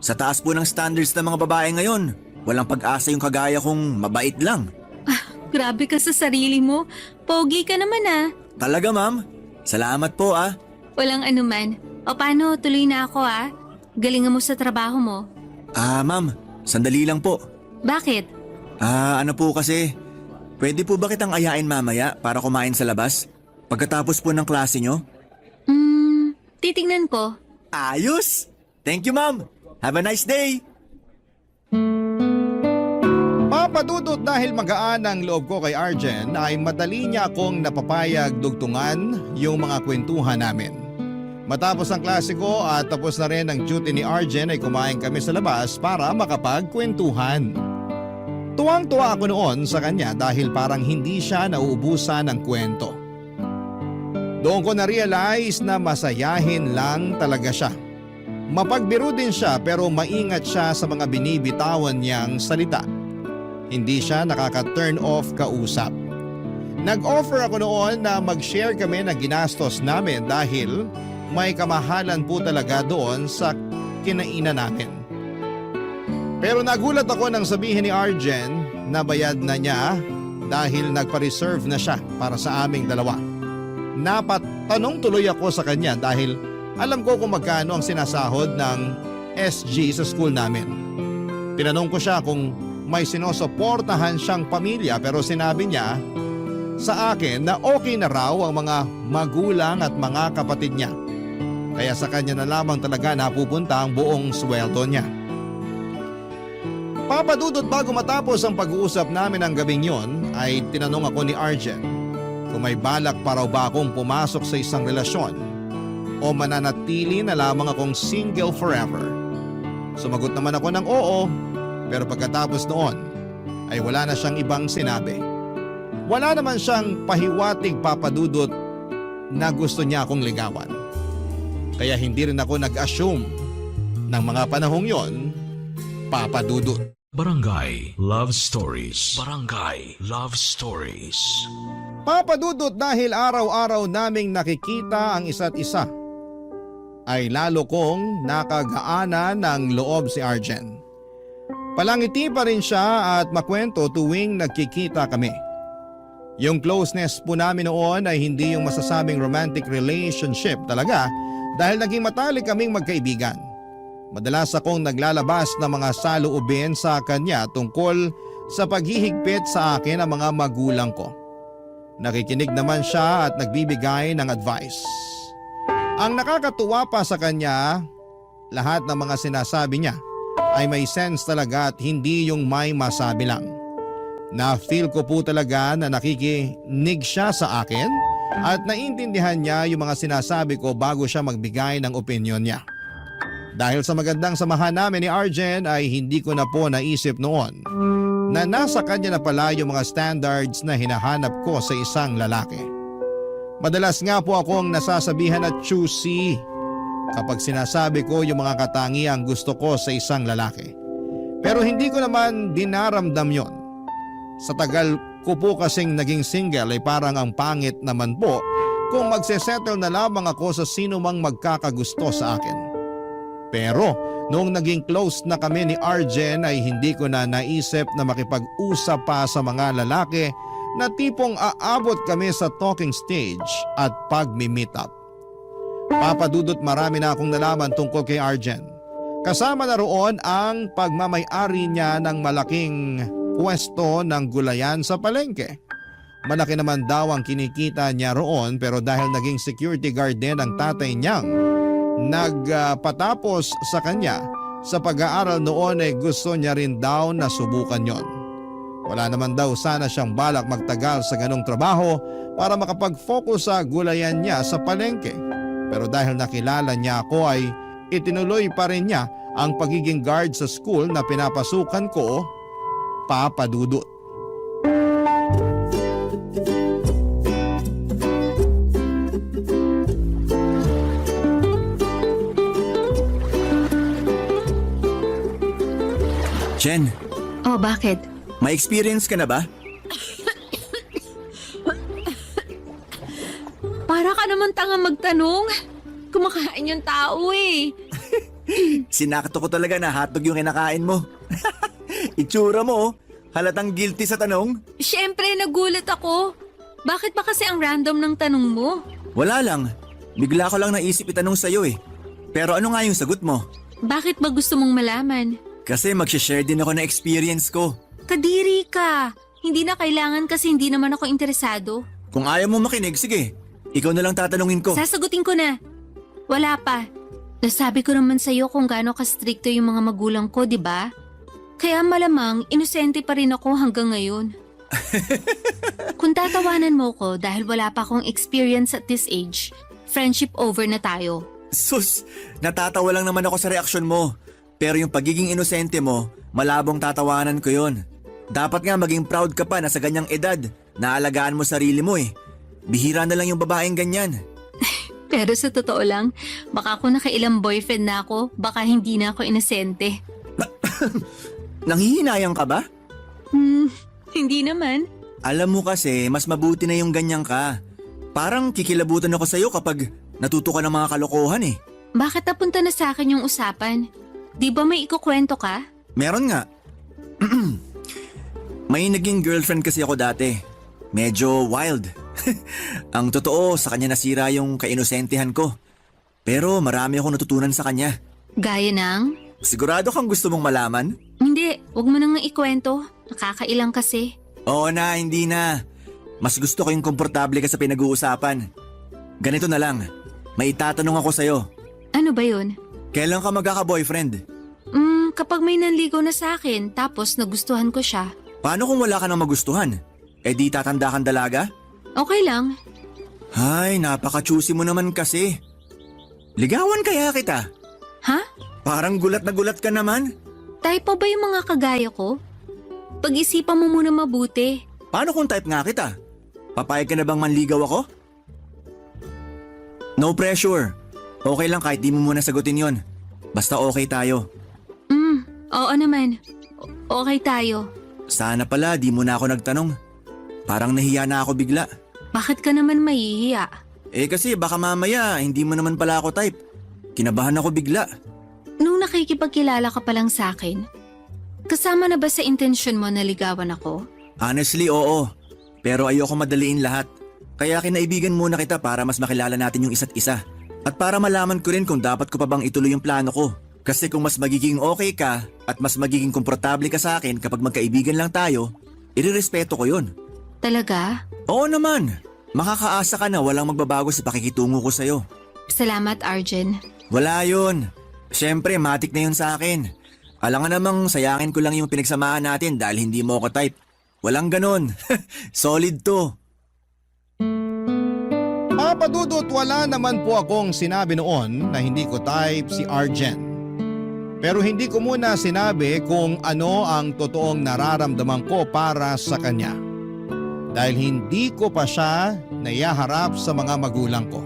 Sa taas po ng standards ng mga babae ngayon, walang pag-asa yung kagaya kong mabait lang. Grabe ka sa sarili mo. Pogi ka naman ah. Talaga, ma'am? Salamat po ah. Walang anuman. O paano, tuloy na ako ah. Galingan mo sa trabaho mo. Ma'am, sandali lang po. Bakit? Ano po kasi, pwede po ba kitang ayain mamaya para kumain sa labas? Pagkatapos po ng klase nyo? Titingnan ko. Ayos! Thank you, ma'am. Have a nice day! Papadudot dahil magaan ang loob ko kay Arjen ay madali niya akong napapayag dugtungan yung mga kwentuhan namin. Matapos ang klase ko at tapos na rin ang duty ni Arjen ay kumain kami sa labas para makapagkwentuhan. Tuwang-tuwa ako noon sa kanya dahil parang hindi siya nauubusan ng kwento. Doon ko na-realize na masayahin lang talaga siya. Mapagbiro din siya pero maingat siya sa mga binibitawan niyang salita. Hindi siya nakaka-turn off kausap. Nag-offer ako noon na mag-share kami ng ginastos namin dahil may kamahalan po talaga doon sa kinainan namin. Pero nagulat ako nang sabihin ni Arjen na bayad na niya dahil nagpa-reserve na siya para sa aming dalawa. Napatanong tuloy ako sa kanya dahil alam ko kung magkano ang sinasahod ng SG sa school namin. Tinanong ko siya kung may sinusuportahan siyang pamilya pero sinabi niya sa akin na okay na raw ang mga magulang at mga kapatid niya. Kaya sa kanya na lamang talaga napupunta ang buong sweldo niya. Papadudot bago matapos ang pag-uusap namin ng gabing yon ay tinanong ako ni Arjen kung may balak pa raw ba akong pumasok sa isang relasyon o mananatili na lamang akong single forever. Sumagot naman ako ng oo, pero pagkatapos noon ay wala na siyang ibang sinabi. Wala naman siyang pahiwatig papadudot na gusto niya akong ligawan. Kaya hindi rin ako nag-assume ng mga panahong yon, papadudot. Barangay Love Stories. Barangay Love Stories. Papadudot dahil araw-araw naming nakikita ang isa't isa, ay lalo kong nakagaana ng loob si Arjen. Palangiti pa rin siya at makwento tuwing nagkikita kami. Yung closeness po namin noon ay hindi yung masasabing romantic relationship talaga dahil naging matalik kaming magkaibigan. Madalas akong naglalabas ng mga saloobin sa kanya tungkol sa paghihigpit sa akin ng mga magulang ko. Nakikinig naman siya at nagbibigay ng advice. Ang nakakatuwa pa sa kanya, lahat ng mga sinasabi niya ay may sense talaga at hindi yung may masabi lang. Na-feel ko po talaga na nakikinig siya sa akin at naintindihan niya yung mga sinasabi ko bago siya magbigay ng opinyon niya. Dahil sa magandang samahan namin ni Arjen ay hindi ko na po naisip noon na nasa kanya na pala yung mga standards na hinahanap ko sa isang lalaki. Madalas nga po akong nasasabihan at choosy kapag sinasabi ko yung mga katangiang gusto ko sa isang lalaki. Pero hindi ko naman dinaramdam yon. Sa tagal ko po kasing naging single ay parang ang pangit naman po kung magsesettle na lamang ako sa sino mang magkakagusto sa akin. Pero noong naging close na kami ni Arjen ay hindi ko na naisip na makipag-usap pa sa mga lalaki na tipong aabot kami sa talking stage at pag-meet up. Papadudot marami na akong nalaman tungkol kay Arjen. Kasama na roon ang pagmamay-ari niya ng malaking pwesto ng gulayan sa palengke. Malaki naman daw ang kinikita niya roon pero dahil naging security guard din ang tatay niyang nagpatapos sa kanya sa pag-aaral noon ay gusto niya rin daw na subukan yon. Wala naman daw sana siyang balak magtagal sa ganong trabaho para makapag-focus sa gulayan niya sa palengke. Pero dahil nakilala niya ako ay itinuloy pa rin niya ang pagiging guard sa school na pinapasukan ko, Papa Dudut. Jen, Oh, bakit? may experience ka na ba? Para ka naman tanga magtanong. Kumakain yung tao eh. Sinakto ko talaga na hotdog yung kinakain mo. Itsura mo, oh. Halatang guilty sa tanong. Siyempre, nagulat ako. Bakit ba kasi ang random ng tanong mo? Wala lang. Bigla ko lang naisip itanong sa'yo eh. Pero ano nga yung sagot mo? Bakit ba gusto mong malaman? Kasi mag-share din ako ng experience ko. Kadiri ka. Hindi na kailangan kasi hindi naman ako interesado. Kung ayaw mo makinig, sige. Ikaw na lang tatanungin ko. Sasagutin ko na. Wala pa. Nasabi ko naman sa'yo kung gaano ka-stricto yung mga magulang ko, di ba? Kaya malamang, inosente pa rin ako hanggang ngayon. Kung tatawanan mo ko dahil wala pa akong experience at this age, friendship over na tayo. Sus, natatawa lang naman ako sa reaksyon mo. Pero yung pagiging inosente mo, malabong tatawanan ko yon. Dapat nga maging proud ka pa na sa ganyang edad, naalagaan mo sarili mo eh. Bihira na lang yung babaeng ganyan. Pero sa totoo lang, baka kung nakailang boyfriend na ako, baka hindi na ako inosente. Nanghihinayang ka ba? Hindi naman. Alam mo kasi, mas mabuti na yung ganyan ka. Parang kikilabutan ako sa'yo kapag natuto ka ng mga kalokohan eh. Bakit napunta na sa akin yung usapan? Di ba may ikukwento ka? Meron nga. May naging girlfriend kasi ako dati. Medyo wild. Ang totoo, sa kanya nasira yung kainosentehan ko. Pero marami akong natutunan sa kanya. Gaya ng? Sigurado kang gusto mong malaman? Hindi, wag mo nang ikwento. Nakakailang kasi. Oo na, hindi na. Mas gusto ko yung komportable ka sa pinag-uusapan. Ganito na lang, may itatanong ako sa'yo. Ano ba yun? Kailan ka magkaka-boyfriend? Kapag may nanligaw na sa akin tapos nagustuhan ko siya. Paano kung wala ka nang magustuhan? Eh di tatanda kang dalaga? Okay lang. Ay, napaka-choosy mo naman kasi. Ligawan kaya kita? Ha? Parang gulat na gulat ka naman. Type pa ba yung mga kagaya ko? Pag-isipan mo muna mabuti. Paano kung type nga kita? Papayag ka na bang manligaw ako? No pressure. Okay lang kahit di mo muna sagutin yon. Basta okay tayo. Oo naman. Okay tayo. Sana pala di mo na ako nagtanong. Parang nahiya na ako bigla. Bakit ka naman mahihiya? Eh kasi baka mamaya hindi mo naman pala ako type. Kinabahan ako bigla. Nung nakikipagkilala ka pa lang sa akin, kasama na ba sa intensyon mo na ligawan ako? Honestly, oo. Pero ayoko madaliin lahat. Kaya kinaibigan muna kita para mas makilala natin yung isa't isa. At para malaman ko rin kung dapat ko pa bang ituloy yung plano ko. Kasi kung mas magiging okay ka at mas magiging komportable ka sa akin kapag magkaibigan lang tayo, irerespeto ko yun. Talaga? Oo naman. Makakaasa ka na walang magbabago sa pakikitungo ko sa'yo. Salamat, Arjen. Wala yun. Siyempre, matik na yun sa akin. Alam nga namang sayangin ko lang yung pinagsamahan natin dahil hindi mo ako type. Walang ganon. Solid to. Papa Dudut, wala naman po akong sinabi noon na hindi ko type si Arjen. Pero hindi ko muna sinabi kung ano ang totoong nararamdaman ko para sa kanya. Dahil hindi ko pa siya naiharap sa mga magulang ko.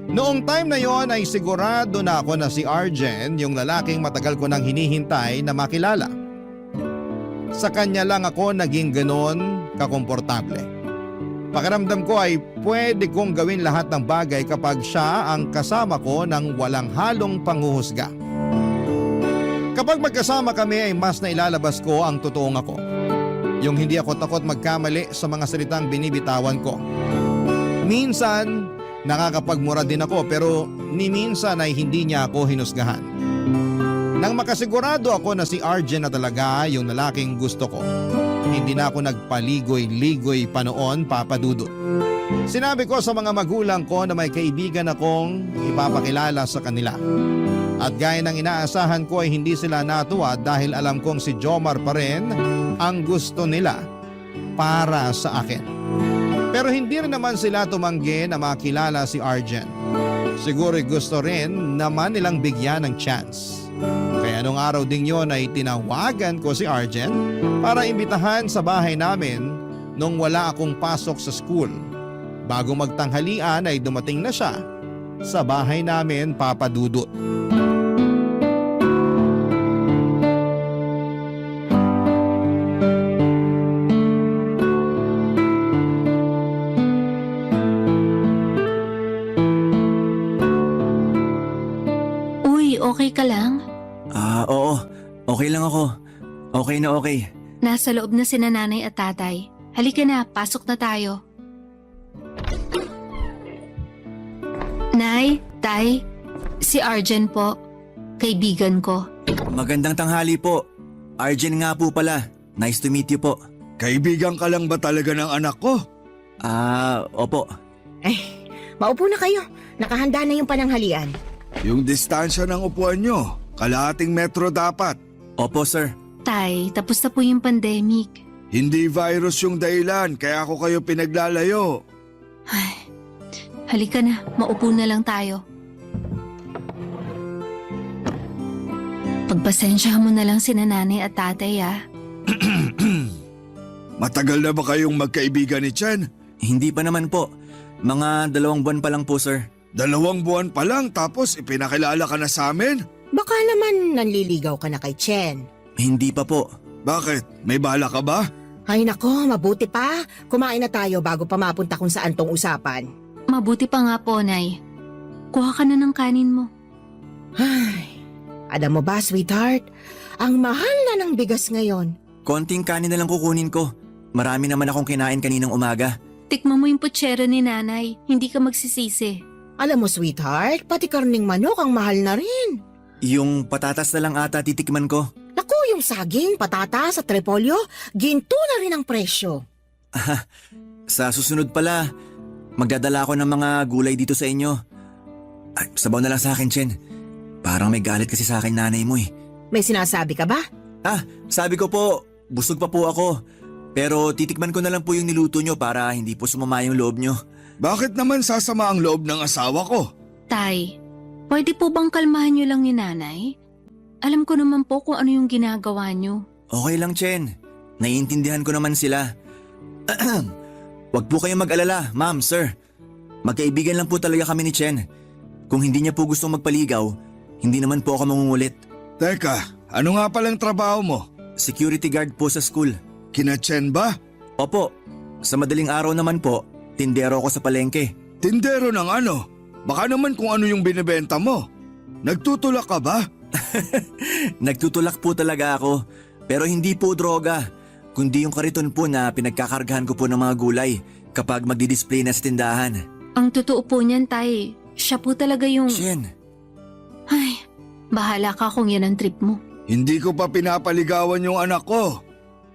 Noong time na yon ay sigurado na ako na si Arjen yung lalaking matagal ko nang hinihintay na makilala. Sa kanya lang ako naging ganon kakomportable. Pakiramdam ko ay pwede kong gawin lahat ng bagay kapag siya ang kasama ko ng walang halong panghuhusga. Kapag magkasama kami ay mas nailalabas ko ang totoong ako. Yung hindi ako takot magkamali sa mga salitang binibitawan ko. Minsan, nakakapagmura din ako pero ni minsan ay hindi niya ako hinusgahan. Nang makasigurado ako na si Arjen na talaga yung lalaking gusto ko, hindi na ako nagpaligoy-ligoy pa noon, Papa Dudut. Sinabi ko sa mga magulang ko na may kaibigan akong ipapakilala sa kanila. At gaya ng inaasahan ko ay hindi sila natuwa dahil alam kong si Jomar pa rin ang gusto nila para sa akin. Pero hindi rin naman sila tumanggi na makilala si Arjen. Siguro gusto rin naman nilang bigyan ng chance. Kaya nung araw ding yon ay tinawagan ko si Arjen para imbitahan sa bahay namin nung wala akong pasok sa school. Bago magtanghalian ay dumating na siya sa bahay namin, Papa Dudut. Uy, okay ka lang? Oo. Okay lang ako. Okay na okay. Nasa loob na sina nanay at tatay. Halika na, pasok na tayo. Nay, tay, si Arjen po. Kaibigan ko. Magandang tanghali po. Arjen nga po pala. Nice to meet you po. Kaibigan ka lang ba talaga ng anak ko? Opo. Maupo na kayo. Nakahanda na yung pananghalian. Yung distansya ng upuan nyo, kalahating metro dapat. Opo, sir. Tay, tapos na po yung pandemic. Hindi virus yung dahilan, kaya ako kayo pinaglalayo. Ay, halika na, maupo na lang tayo. Pagpasensya mo na lang sina nanay at tatay Matagal na ba kayong magkaibigan ni Chen? Hindi pa naman po. Mga 2 buwan pa lang po, sir. 2 buwan pa lang tapos ipinakilala ka na sa amin? Baka naman nanliligaw ka na kay Chen. Hindi pa po. Bakit? May bala ka ba? Ay nako, mabuti pa. Kumain na tayo bago pa mapunta kung saan tong usapan. Mabuti pa nga po, Nay. Kuha ka na ng kanin mo. Ay, alam mo ba, sweetheart? Ang mahal na ng bigas ngayon. Konting kanin na lang kukunin ko. Marami naman akong kinain kaninang umaga. Tikman mo yung putsero ni nanay. Hindi ka magsisisi. Alam mo, sweetheart, pati karning manok ang mahal na rin. Yung patatas na lang ata titikman ko. Naku, yung saging, patatas at repolyo, ginto na rin ang presyo. Sa susunod pala, magdadala ako ng mga gulay dito sa inyo. Ay, sabaw na lang sa akin, Chen. Parang may galit kasi sa akin nanay mo eh. May sinasabi ka ba? Sabi ko po, busog pa po ako. Pero titikman ko na lang po yung niluto nyo para hindi po sumama yung loob nyo. Bakit naman sasama ang loob ng asawa ko? Tay, pwede po bang kalmahan niyo lang ni nanay? Alam ko naman po kung ano yung ginagawa niyo. Okay lang, Chen. Naiintindihan ko naman sila. Huwag po kayong mag-alala, ma'am, sir. Magkaibigan lang po talaga kami ni Chen. Kung hindi niya po gustong magpaligaw, hindi naman po ako mangungulit. Teka, ano nga palang trabaho mo? Security guard po sa school. Kina Chen ba? Opo, sa madaling araw naman po, tindero ako sa palengke. Tindero ng ano? Baka naman kung ano yung binibenta mo. Nagtutulak ka ba? Nagtutulak po talaga ako, pero hindi po droga. kundi yung kariton po na pinagkakargahan ko po ng mga gulay kapag magdi-display na sa tindahan. Ang totoo po niyan, Tay. Siya po talaga yung... Shen, Ay, bahala ka kung yan ang trip mo. Hindi ko pa pinapaligawan yung anak ko.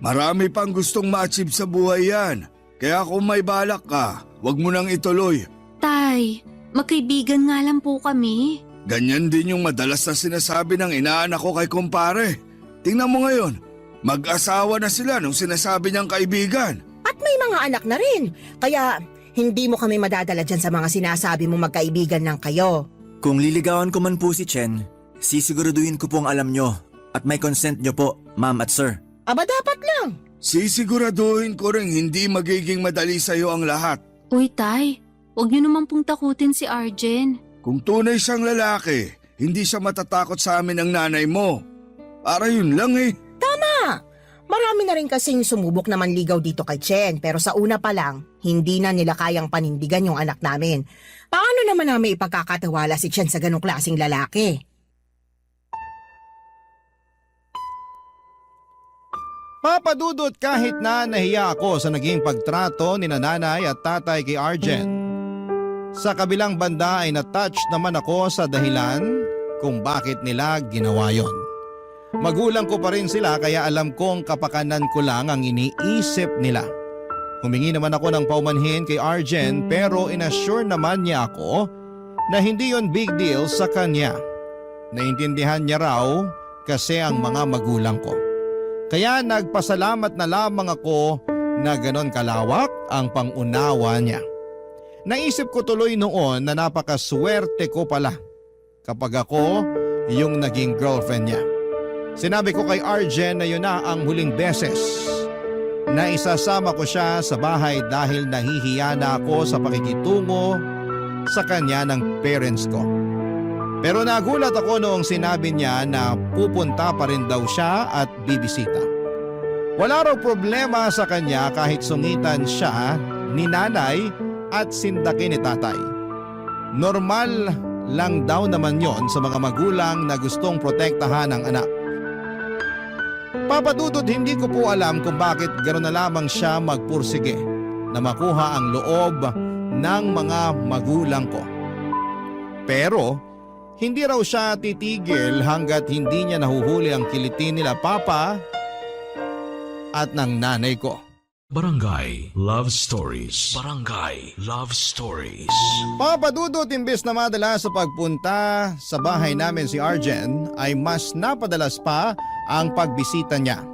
Marami pang gustong ma-achieve sa buhay yan. Kaya kung may balak ka, wag mo nang ituloy. Tay, magkaibigan nga lang po kami. Ganyan din yung madalas na sinasabi ng inaanak ko kay kumpare. Tingnan mo ngayon, mag-asawa na sila nung sinasabi niyang kaibigan. At may mga anak na rin. Kaya hindi mo kami madadala dyan sa mga sinasabi mo magkaibigan ng kayo. kung liligawan ko man po si Chen, sisiguraduhin ko pong alam nyo at may consent nyo po, ma'am at sir. Aba dapat lang. Sisiguraduhin ko rin hindi magiging madali sa'yo ang lahat. Uy, Tay, huwag niyo naman pong takutin si Arjen. Kung tunay siyang lalaki, hindi siya matatakot sa amin ng nanay mo. Para yun lang eh. Marami na rin kasing sumubok na manligaw dito kay Chen, pero sa una pa lang, hindi na nila kayang panindigan yung anak namin. Paano naman namin ipagkakatiwala si Chen sa ganong klaseng lalaki? Papadudot kahit na nahiya ako sa naging pagtrato ni nanay at tatay kay Arjen. Sa kabilang banda ay natouch naman ako sa dahilan kung bakit nila ginawa yon. Magulang ko pa rin sila kaya alam kong kapakanan ko lang ang iniisip nila. Humingi naman ako ng paumanhin kay Arjen pero inassure naman niya ako na hindi yon big deal sa kanya. Naintindihan niya raw kasi ang mga magulang ko. Kaya nagpasalamat na lamang ako na ganon kalawak ang pangunawa niya. Naisip ko tuloy noon na napakaswerte ko pala kapag ako yung naging girlfriend niya. Sinabi ko kay Arjen na yun na ang huling beses na isasama ko siya sa bahay dahil nahihiya na ako sa pakikitungo sa kanya ng parents ko. Pero nagulat ako noong sinabi niya na pupunta pa rin daw siya at bibisita. Wala raw problema sa kanya kahit sungitan siya ni nanay at sindakin ni tatay. Normal lang daw naman yon sa mga magulang na gustong protektahan ang anak. Papadudod hindi ko po alam kung bakit gano'n na lamang siya magpursige na makuha ang loob ng mga magulang ko. Pero hindi raw siya titigil hanggat hindi niya nahuhuli ang kiliti nila papa at ng nanay ko. Barangay Love Stories. Barangay Love Stories. Papadudot imbes na madala sa pagpunta sa bahay namin si Arjen ay mas napadalas pa ang pagbisita niya.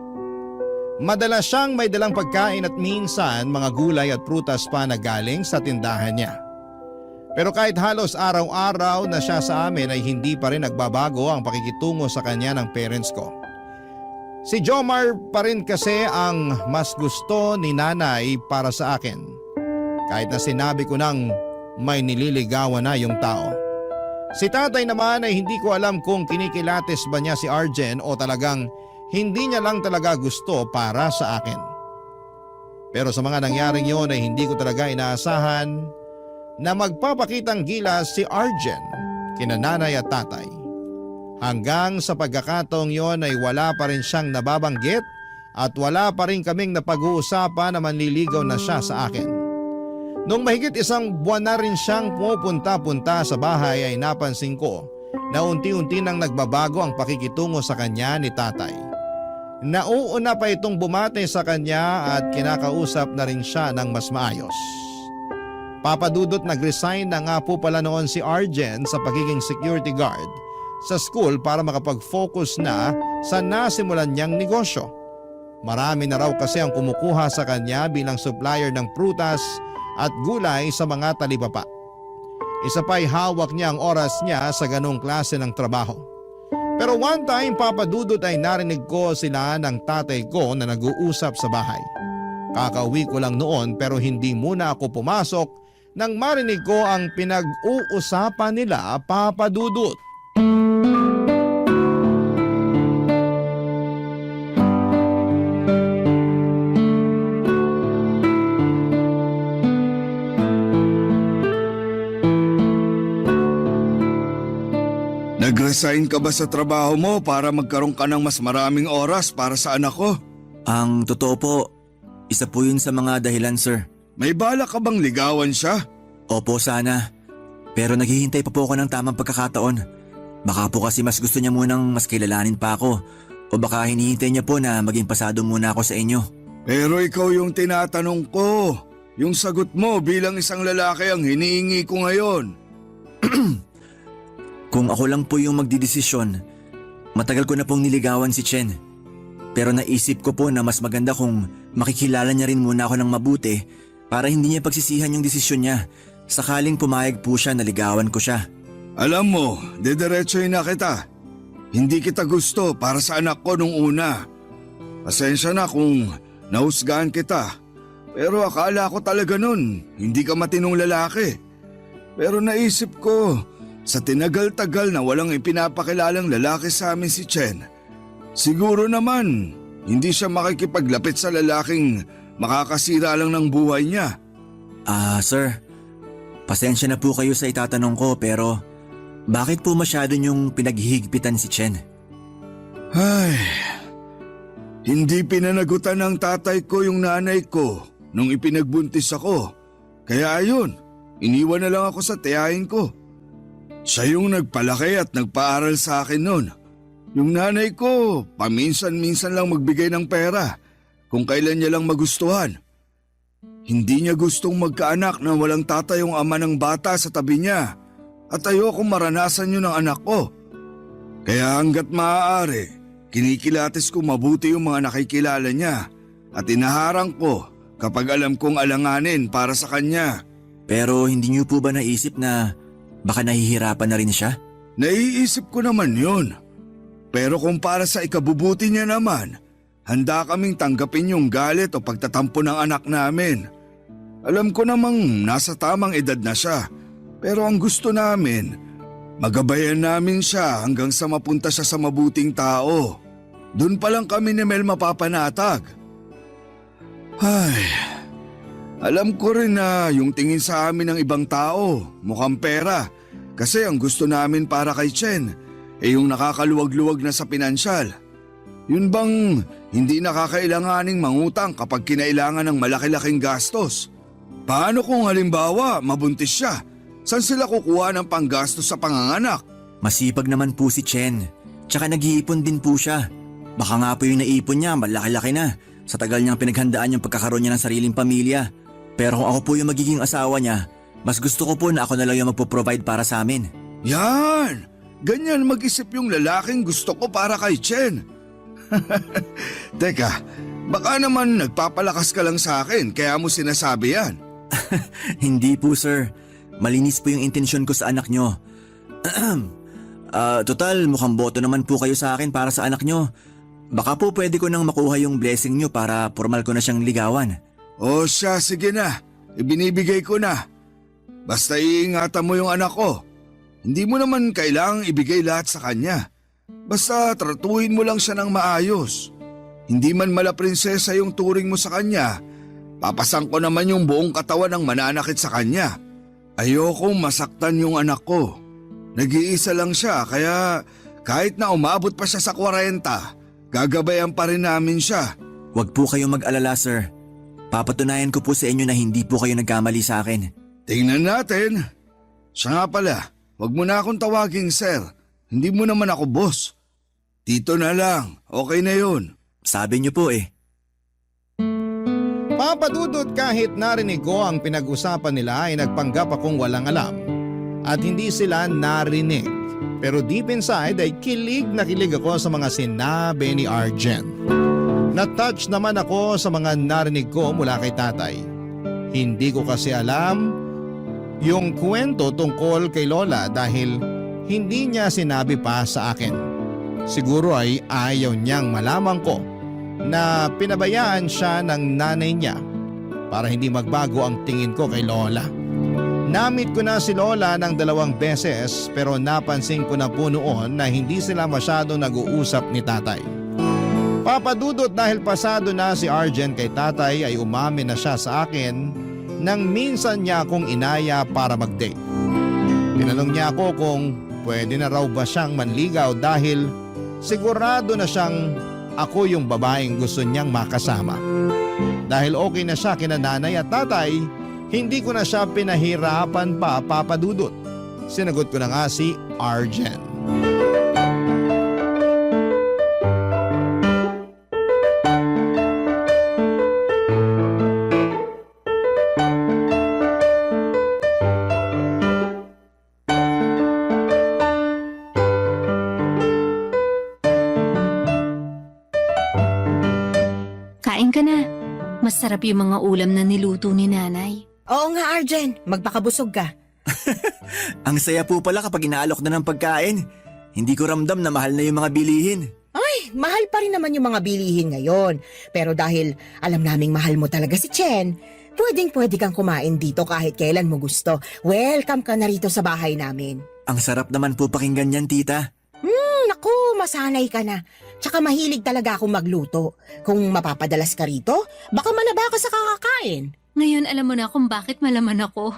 Madalas siyang may dalang pagkain at minsan mga gulay at prutas pa na galing sa tindahan niya. Pero kahit halos araw-araw na siya sa amin ay hindi pa rin nagbabago ang pakikitungo sa kanya ng parents ko. Si Jomar pa rin kasi ang mas gusto ni nanay para sa akin. Kahit na sinabi ko nang may nililigawan na yung tao. Si tatay naman ay hindi ko alam kung kinikilates ba niya si Arjen o talagang hindi niya lang talaga gusto para sa akin. Pero sa mga nangyaring yon ay hindi ko talaga inaasahan na magpapakitang gilas si Arjen kina nanay at tatay. Hanggang sa pagkakataong yon ay wala pa rin siyang nababanggit at wala pa rin kaming napag-uusapan na manliligaw na siya sa akin. Nung mahigit isang buwan na rin siyang pumupunta-punta sa bahay ay napansin ko na unti-unti nang nagbabago ang pakikitungo sa kanya ni tatay. Nauuna pa itong bumate sa kanya at kinakausap na rin siya ng mas maayos. Papadudot nag-resign na nga po pala noon si Arjen sa pagiging security guard sa school para makapag-focus na sa nasimulan niyang negosyo. Marami na raw kasi ang kumukuha sa kanya bilang supplier ng prutas at gulay sa mga talipapa. Isa pa'y hawak niya ang oras niya sa ganong klase ng trabaho. Pero one time papadudot ay narinig ko sila ng tatay ko na nag-uusap sa bahay. Kakauwi ko lang noon pero hindi muna ako pumasok nang marinig ko ang pinag-uusapan nila papadudot. Nag-resign ka ba sa trabaho mo para magkaroon ka ng mas maraming oras para sa anak ko? Ang totoo po, isa po yun sa mga dahilan, sir. May balak ka bang ligawan siya? Opo, sana. Pero naghihintay pa po ako ng tamang pagkakataon. Baka po kasi mas gusto niya munang mas kilalanin pa ako. O baka hinihintay niya po na maging pasado muna ako sa inyo. Pero ikaw yung tinatanong ko. Yung sagot mo bilang isang lalaki ang hinihingi ko ngayon. Kung ako lang po yung magdidesisyon, matagal ko na pong niligawan si Chen. Pero naisip ko po na mas maganda kung makikilala niya rin muna ako ng mabuti para hindi niya pagsisihan yung desisyon niya. Sakaling pumayag po siya na ligawan ko siya. Alam mo, didiretsohin na kita. Hindi kita gusto para sa anak ko nung una. Pasensya na kung nahusgahan kita. Pero akala ko talaga nun, hindi ka matinong lalaki. Pero naisip ko, sa tinagal-tagal na walang ipinapakilalang lalaki sa amin si Chen, siguro naman, hindi siya makikipaglapit sa lalaking makakasira lang ng buhay niya. Sir, pasensya na po kayo sa itatanong ko pero bakit po masyado niyong pinaghihigpitan si Chen? Ay, hindi pinanagutan ng tatay ko yung nanay ko nung ipinagbuntis ako. Kaya ayun, iniwan na lang ako sa tiyahin ko. Siya yung nagpalaki at nagpaaral sa akin noon. Yung nanay ko, paminsan-minsan lang magbigay ng pera kung kailan niya lang magustuhan. Hindi niya gustong magkaanak na walang tatay yung ama ng bata sa tabi niya at ayokong maranasan yun ng anak ko. Kaya hanggat maaari, kinikilatis ko mabuti yung mga nakikilala niya at inaharang ko kapag alam kong alanganin para sa kanya. Pero hindi niyo po ba naisip na baka nahihirapan na rin siya? Naiisip ko naman yun. Pero kung para sa ikabubuti niya naman, handa kaming tanggapin yung galit o pagtatampo ng anak namin. Alam ko namang nasa tamang edad na siya, pero ang gusto namin, magabayan namin siya hanggang sa mapunta siya sa mabuting tao. Doon pa lang kami ni Mel mapapanatag. Ay, alam ko rin na yung tingin sa amin ng ibang tao, mukhang pera. Kasi ang gusto namin para kay Chen, yung nakakaluwag-luwag na sa pinansyal. Yun bang hindi nakakailanganing mangutang kapag kinailangan ng malaki-laking gastos? Paano kung halimbawa mabuntis siya? Saan sila kukuha ng panggastos sa panganganak? Masipag naman po si Chen. Tsaka nag-iipon din po siya. Baka nga po yung naipon niya malaki-laki na. Sa tagal niyang pinaghandaan yung pagkakaroon niya ng sariling pamilya. Pero kung ako po yung magiging asawa niya, mas gusto ko po na ako na lang yung magpo-provide para sa amin. Yan! Ganyan mag-isip yung lalaking gusto ko para kay Chen. Teka, baka naman nagpapalakas ka lang sa akin kaya mo sinasabi yan. Hindi po sir. Malinis po yung intensyon ko sa anak nyo. Total, mukhang boto naman po kayo sa akin para sa anak nyo. Baka po pwede ko nang makuha yung blessing nyo para formal ko na siyang ligawan. O siya, sige na. Ibinibigay ko na. Basta iingatan mo yung anak ko. Hindi mo naman kailangang ibigay lahat sa kanya. Basta tratuhin mo lang siya ng maayos. Hindi man mala prinsesa yung turing mo sa kanya, papasan ko naman yung buong katawan ng mananakit sa kanya. Ayokong masaktan yung anak ko. Nag-iisa lang siya kaya kahit na umabot pa siya sa 40, gagabayan pa rin namin siya. Huwag po kayong mag-alala sir. Papatunayan ko po sa inyo na hindi po kayo nagkamali sa akin. Tingnan natin. Siya nga pala, huwag mo na akong tawaging sir. Hindi mo naman ako boss. Tito na lang, okay na yun. Sabi niyo po eh. Papadudot kahit narinig ko ang pinag-usapan nila ay nagpanggap akong walang alam at hindi sila narinig. Pero deep inside ay kilig na kilig ako sa mga sinabi ni Arjen. Na-touch naman ako sa mga narinig ko mula kay tatay. Hindi ko kasi alam yung kwento tungkol kay Lola dahil hindi niya sinabi pa sa akin. Siguro ay ayaw niyang malaman ko na pinabayaan siya ng nanay niya para hindi magbago ang tingin ko kay Lola. Namit ko na si Lola ng 2 beses pero napansin ko na po noon na hindi sila masyadong nag-uusap ni tatay. Papadudot dahil pasado na si Arjen kay tatay ay umamin na siya sa akin nang minsan niya akong inaya para mag-date. Tinanong niya ako kung pwede na raw ba siyang manligaw dahil sigurado na siyang ako yung babaeng gusto niyang makasama. Dahil okay na siya kina nanay at tatay, hindi ko na siya pinahirapan pa, Papa Dudut. Sinagot ko na nga si Arjen. Kain ka na. Masarap yung mga ulam na niluto ni nanay. Oo nga, Arjen. Magpakabusog ka. Ang saya po pala kapag inaalok na ng pagkain. Hindi ko ramdam na mahal na yung mga bilihin. Ay, mahal pa rin naman yung mga bilihin ngayon. Pero dahil alam naming mahal mo talaga si Chen, pwede kang kumain dito kahit kailan mo gusto. Welcome ka na rito sa bahay namin. Ang sarap naman po pakinggan yan, tita. Naku, masanay ka na. Tsaka mahilig talaga akong magluto. Kung mapapadalas ka rito, baka manaba ka sa kakakain. Ngayon alam mo na kung bakit malaman ako.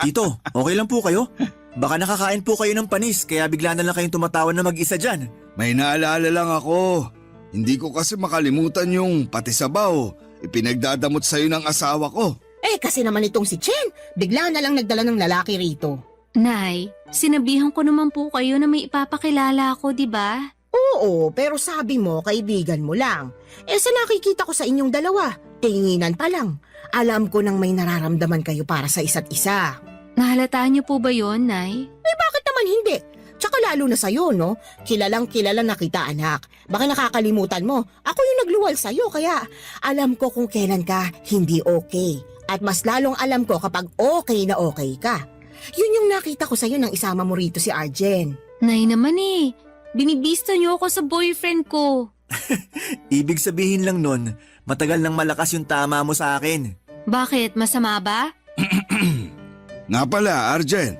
Tito, okay lang po kayo? Baka nakakain po kayo ng panis kaya bigla na lang kayong tumatawan na mag-isa dyan. May naalala lang ako. Hindi ko kasi makalimutan yung pati sabaw. Ipinagdadamot sa'yo ng asawa ko. Kasi naman itong si Chen, bigla na lang nagdala ng lalaki rito. Nay, sinabihan ko naman po kayo na may ipapakilala ako, di ba? Oo, pero sabi mo, kaibigan mo lang. Sa nakikita ko sa inyong dalawa, tinginan pa lang. Alam ko nang may nararamdaman kayo para sa isa't isa. Nahalata niyo po ba yon, Nay? Bakit naman hindi? Tsaka lalo na sa'yo, no? Kilalang kilala na kita, anak. Baka nakakalimutan mo, ako yung nagluwal sa'yo, kaya alam ko kung kailan ka hindi okay. At mas lalong alam ko kapag okay na okay ka. Yun yung nakita ko sa'yo nang isama mo rito si Arjen. Nay naman binibista niyo ako sa boyfriend ko. Ibig sabihin lang nun, matagal nang malakas yung tama mo sa akin. Bakit? Masama ba? Nga pala, Arjen.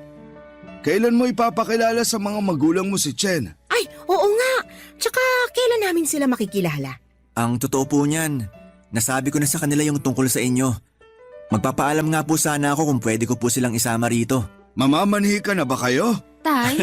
Kailan mo ipapakilala sa mga magulang mo si Chen? Ay, oo nga. Tsaka kailan namin sila makikilala? Ang totoo po niyan, nasabi ko na sa kanila yung tungkol sa inyo. Magpapaalam nga po sana ako kung pwede ko po silang isama rito. Mamamanhi ka na ba kayo? Tay?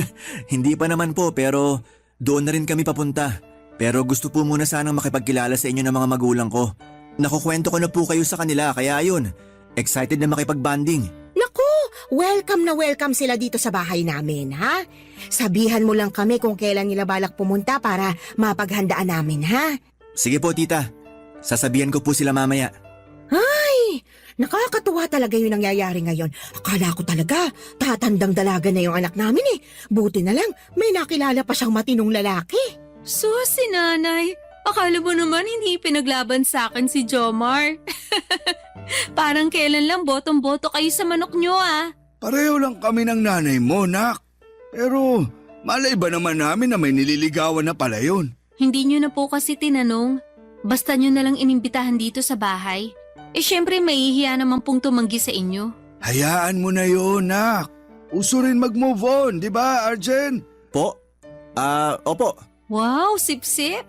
Hindi pa naman po pero doon na rin kami papunta. Pero gusto po muna sanang makipagkilala sa inyo ng mga magulang ko. Nakukwento ko na po kayo sa kanila kaya ayun, excited na makipagbanding. Naku, welcome na welcome sila dito sa bahay namin, ha? Sabihan mo lang kami kung kailan nila balak pumunta para mapaghandaan namin, ha? Sige po tita, sasabihan ko po sila mamaya. Ay, nakakatuwa talaga yung nangyayari ngayon. Akala ko talaga, tatandang dalaga na yung anak namin eh. Buti na lang, may nakilala pa siyang matinong lalaki. Si nanay. Akala mo naman hindi pinaglaban sa akin si Jomar. Parang kailan lang botong-boto kayo sa manok nyo Pareho lang kami ng nanay mo, nak. Pero malay ba naman namin na may nililigawan na pala yun? Hindi nyo na po kasi tinanong. Basta nyo na lang inimbitahan dito sa bahay. Syempre mahihiya naman pong tumanggi sa inyo. Hayaan mo na yun, nak. Uso rin mag-move on, di ba, Arjen? Po? Opo. Wow, sip-sip.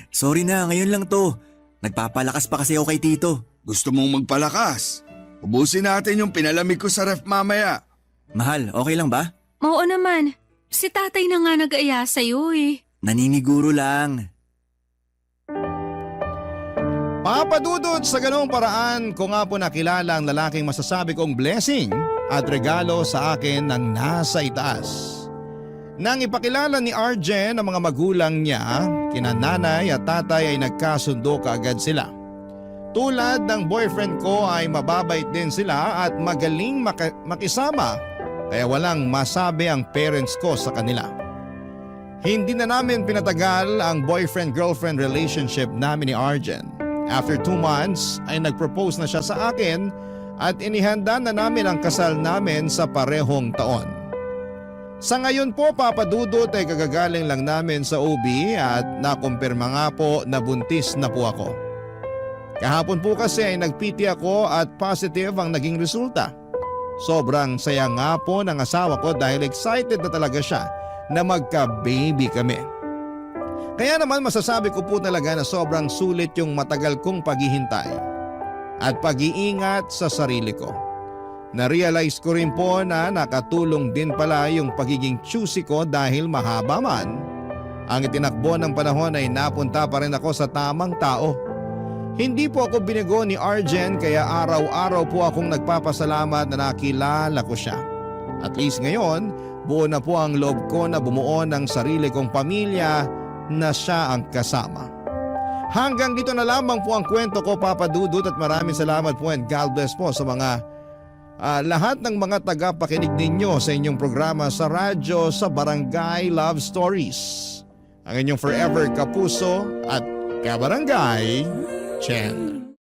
Sorry na, ngayon lang to. Nagpapalakas pa kasi ako kay tito. Gusto mong magpalakas? Ubusin natin yung pinalamig ko sa ref mamaya. Mahal, okay lang ba? Oo naman. Si tatay na nga nag-aya sa'yo Naniniguro lang. Papadudod sa ganong paraan ko nga po nakilala ang lalaking masasabi kong blessing at regalo sa akin ng nasa itaas. Nang ipakilala ni Arjen ang mga magulang niya, kina nanay at tatay ay nagkasundo kaagad sila. Tulad ng boyfriend ko ay mababait din sila at magaling makisama kaya walang masabi ang parents ko sa kanila. Hindi na namin pinatagal ang boyfriend-girlfriend relationship namin ni Arjen. After 2 months ay nag-propose na siya sa akin at inihanda na namin ang kasal namin sa parehong taon. Sa ngayon po Papadudot ay kagagaling lang namin sa OB at nakumpirma nga po na buntis na po ako. Kahapon po kasi ay nag-PT ako at positive ang naging resulta. Sobrang saya nga po ng asawa ko dahil excited na talaga siya na magka-baby kami. Kaya naman masasabi ko po talaga na sobrang sulit yung matagal kong paghihintay at pag-iingat sa sarili ko. Na-realize ko rin po na nakatulong din pala yung pagiging choosy ko dahil mahaba man, ang itinakbo ng panahon ay napunta pa rin ako sa tamang tao. Hindi po ako binigo ni Arjen kaya araw-araw po akong nagpapasalamat na nakilala ko siya. At least ngayon, buo na po ang loob ko na bumuo ng sarili kong pamilya na siya ang kasama. Hanggang dito na lamang po ang kwento ko, Papa Dudut, at maraming salamat po and God bless po sa mga lahat ng mga tagapakinig ninyo sa inyong programa sa radyo sa Barangay Love Stories. Ang inyong forever kapuso at kabarangay, Chen.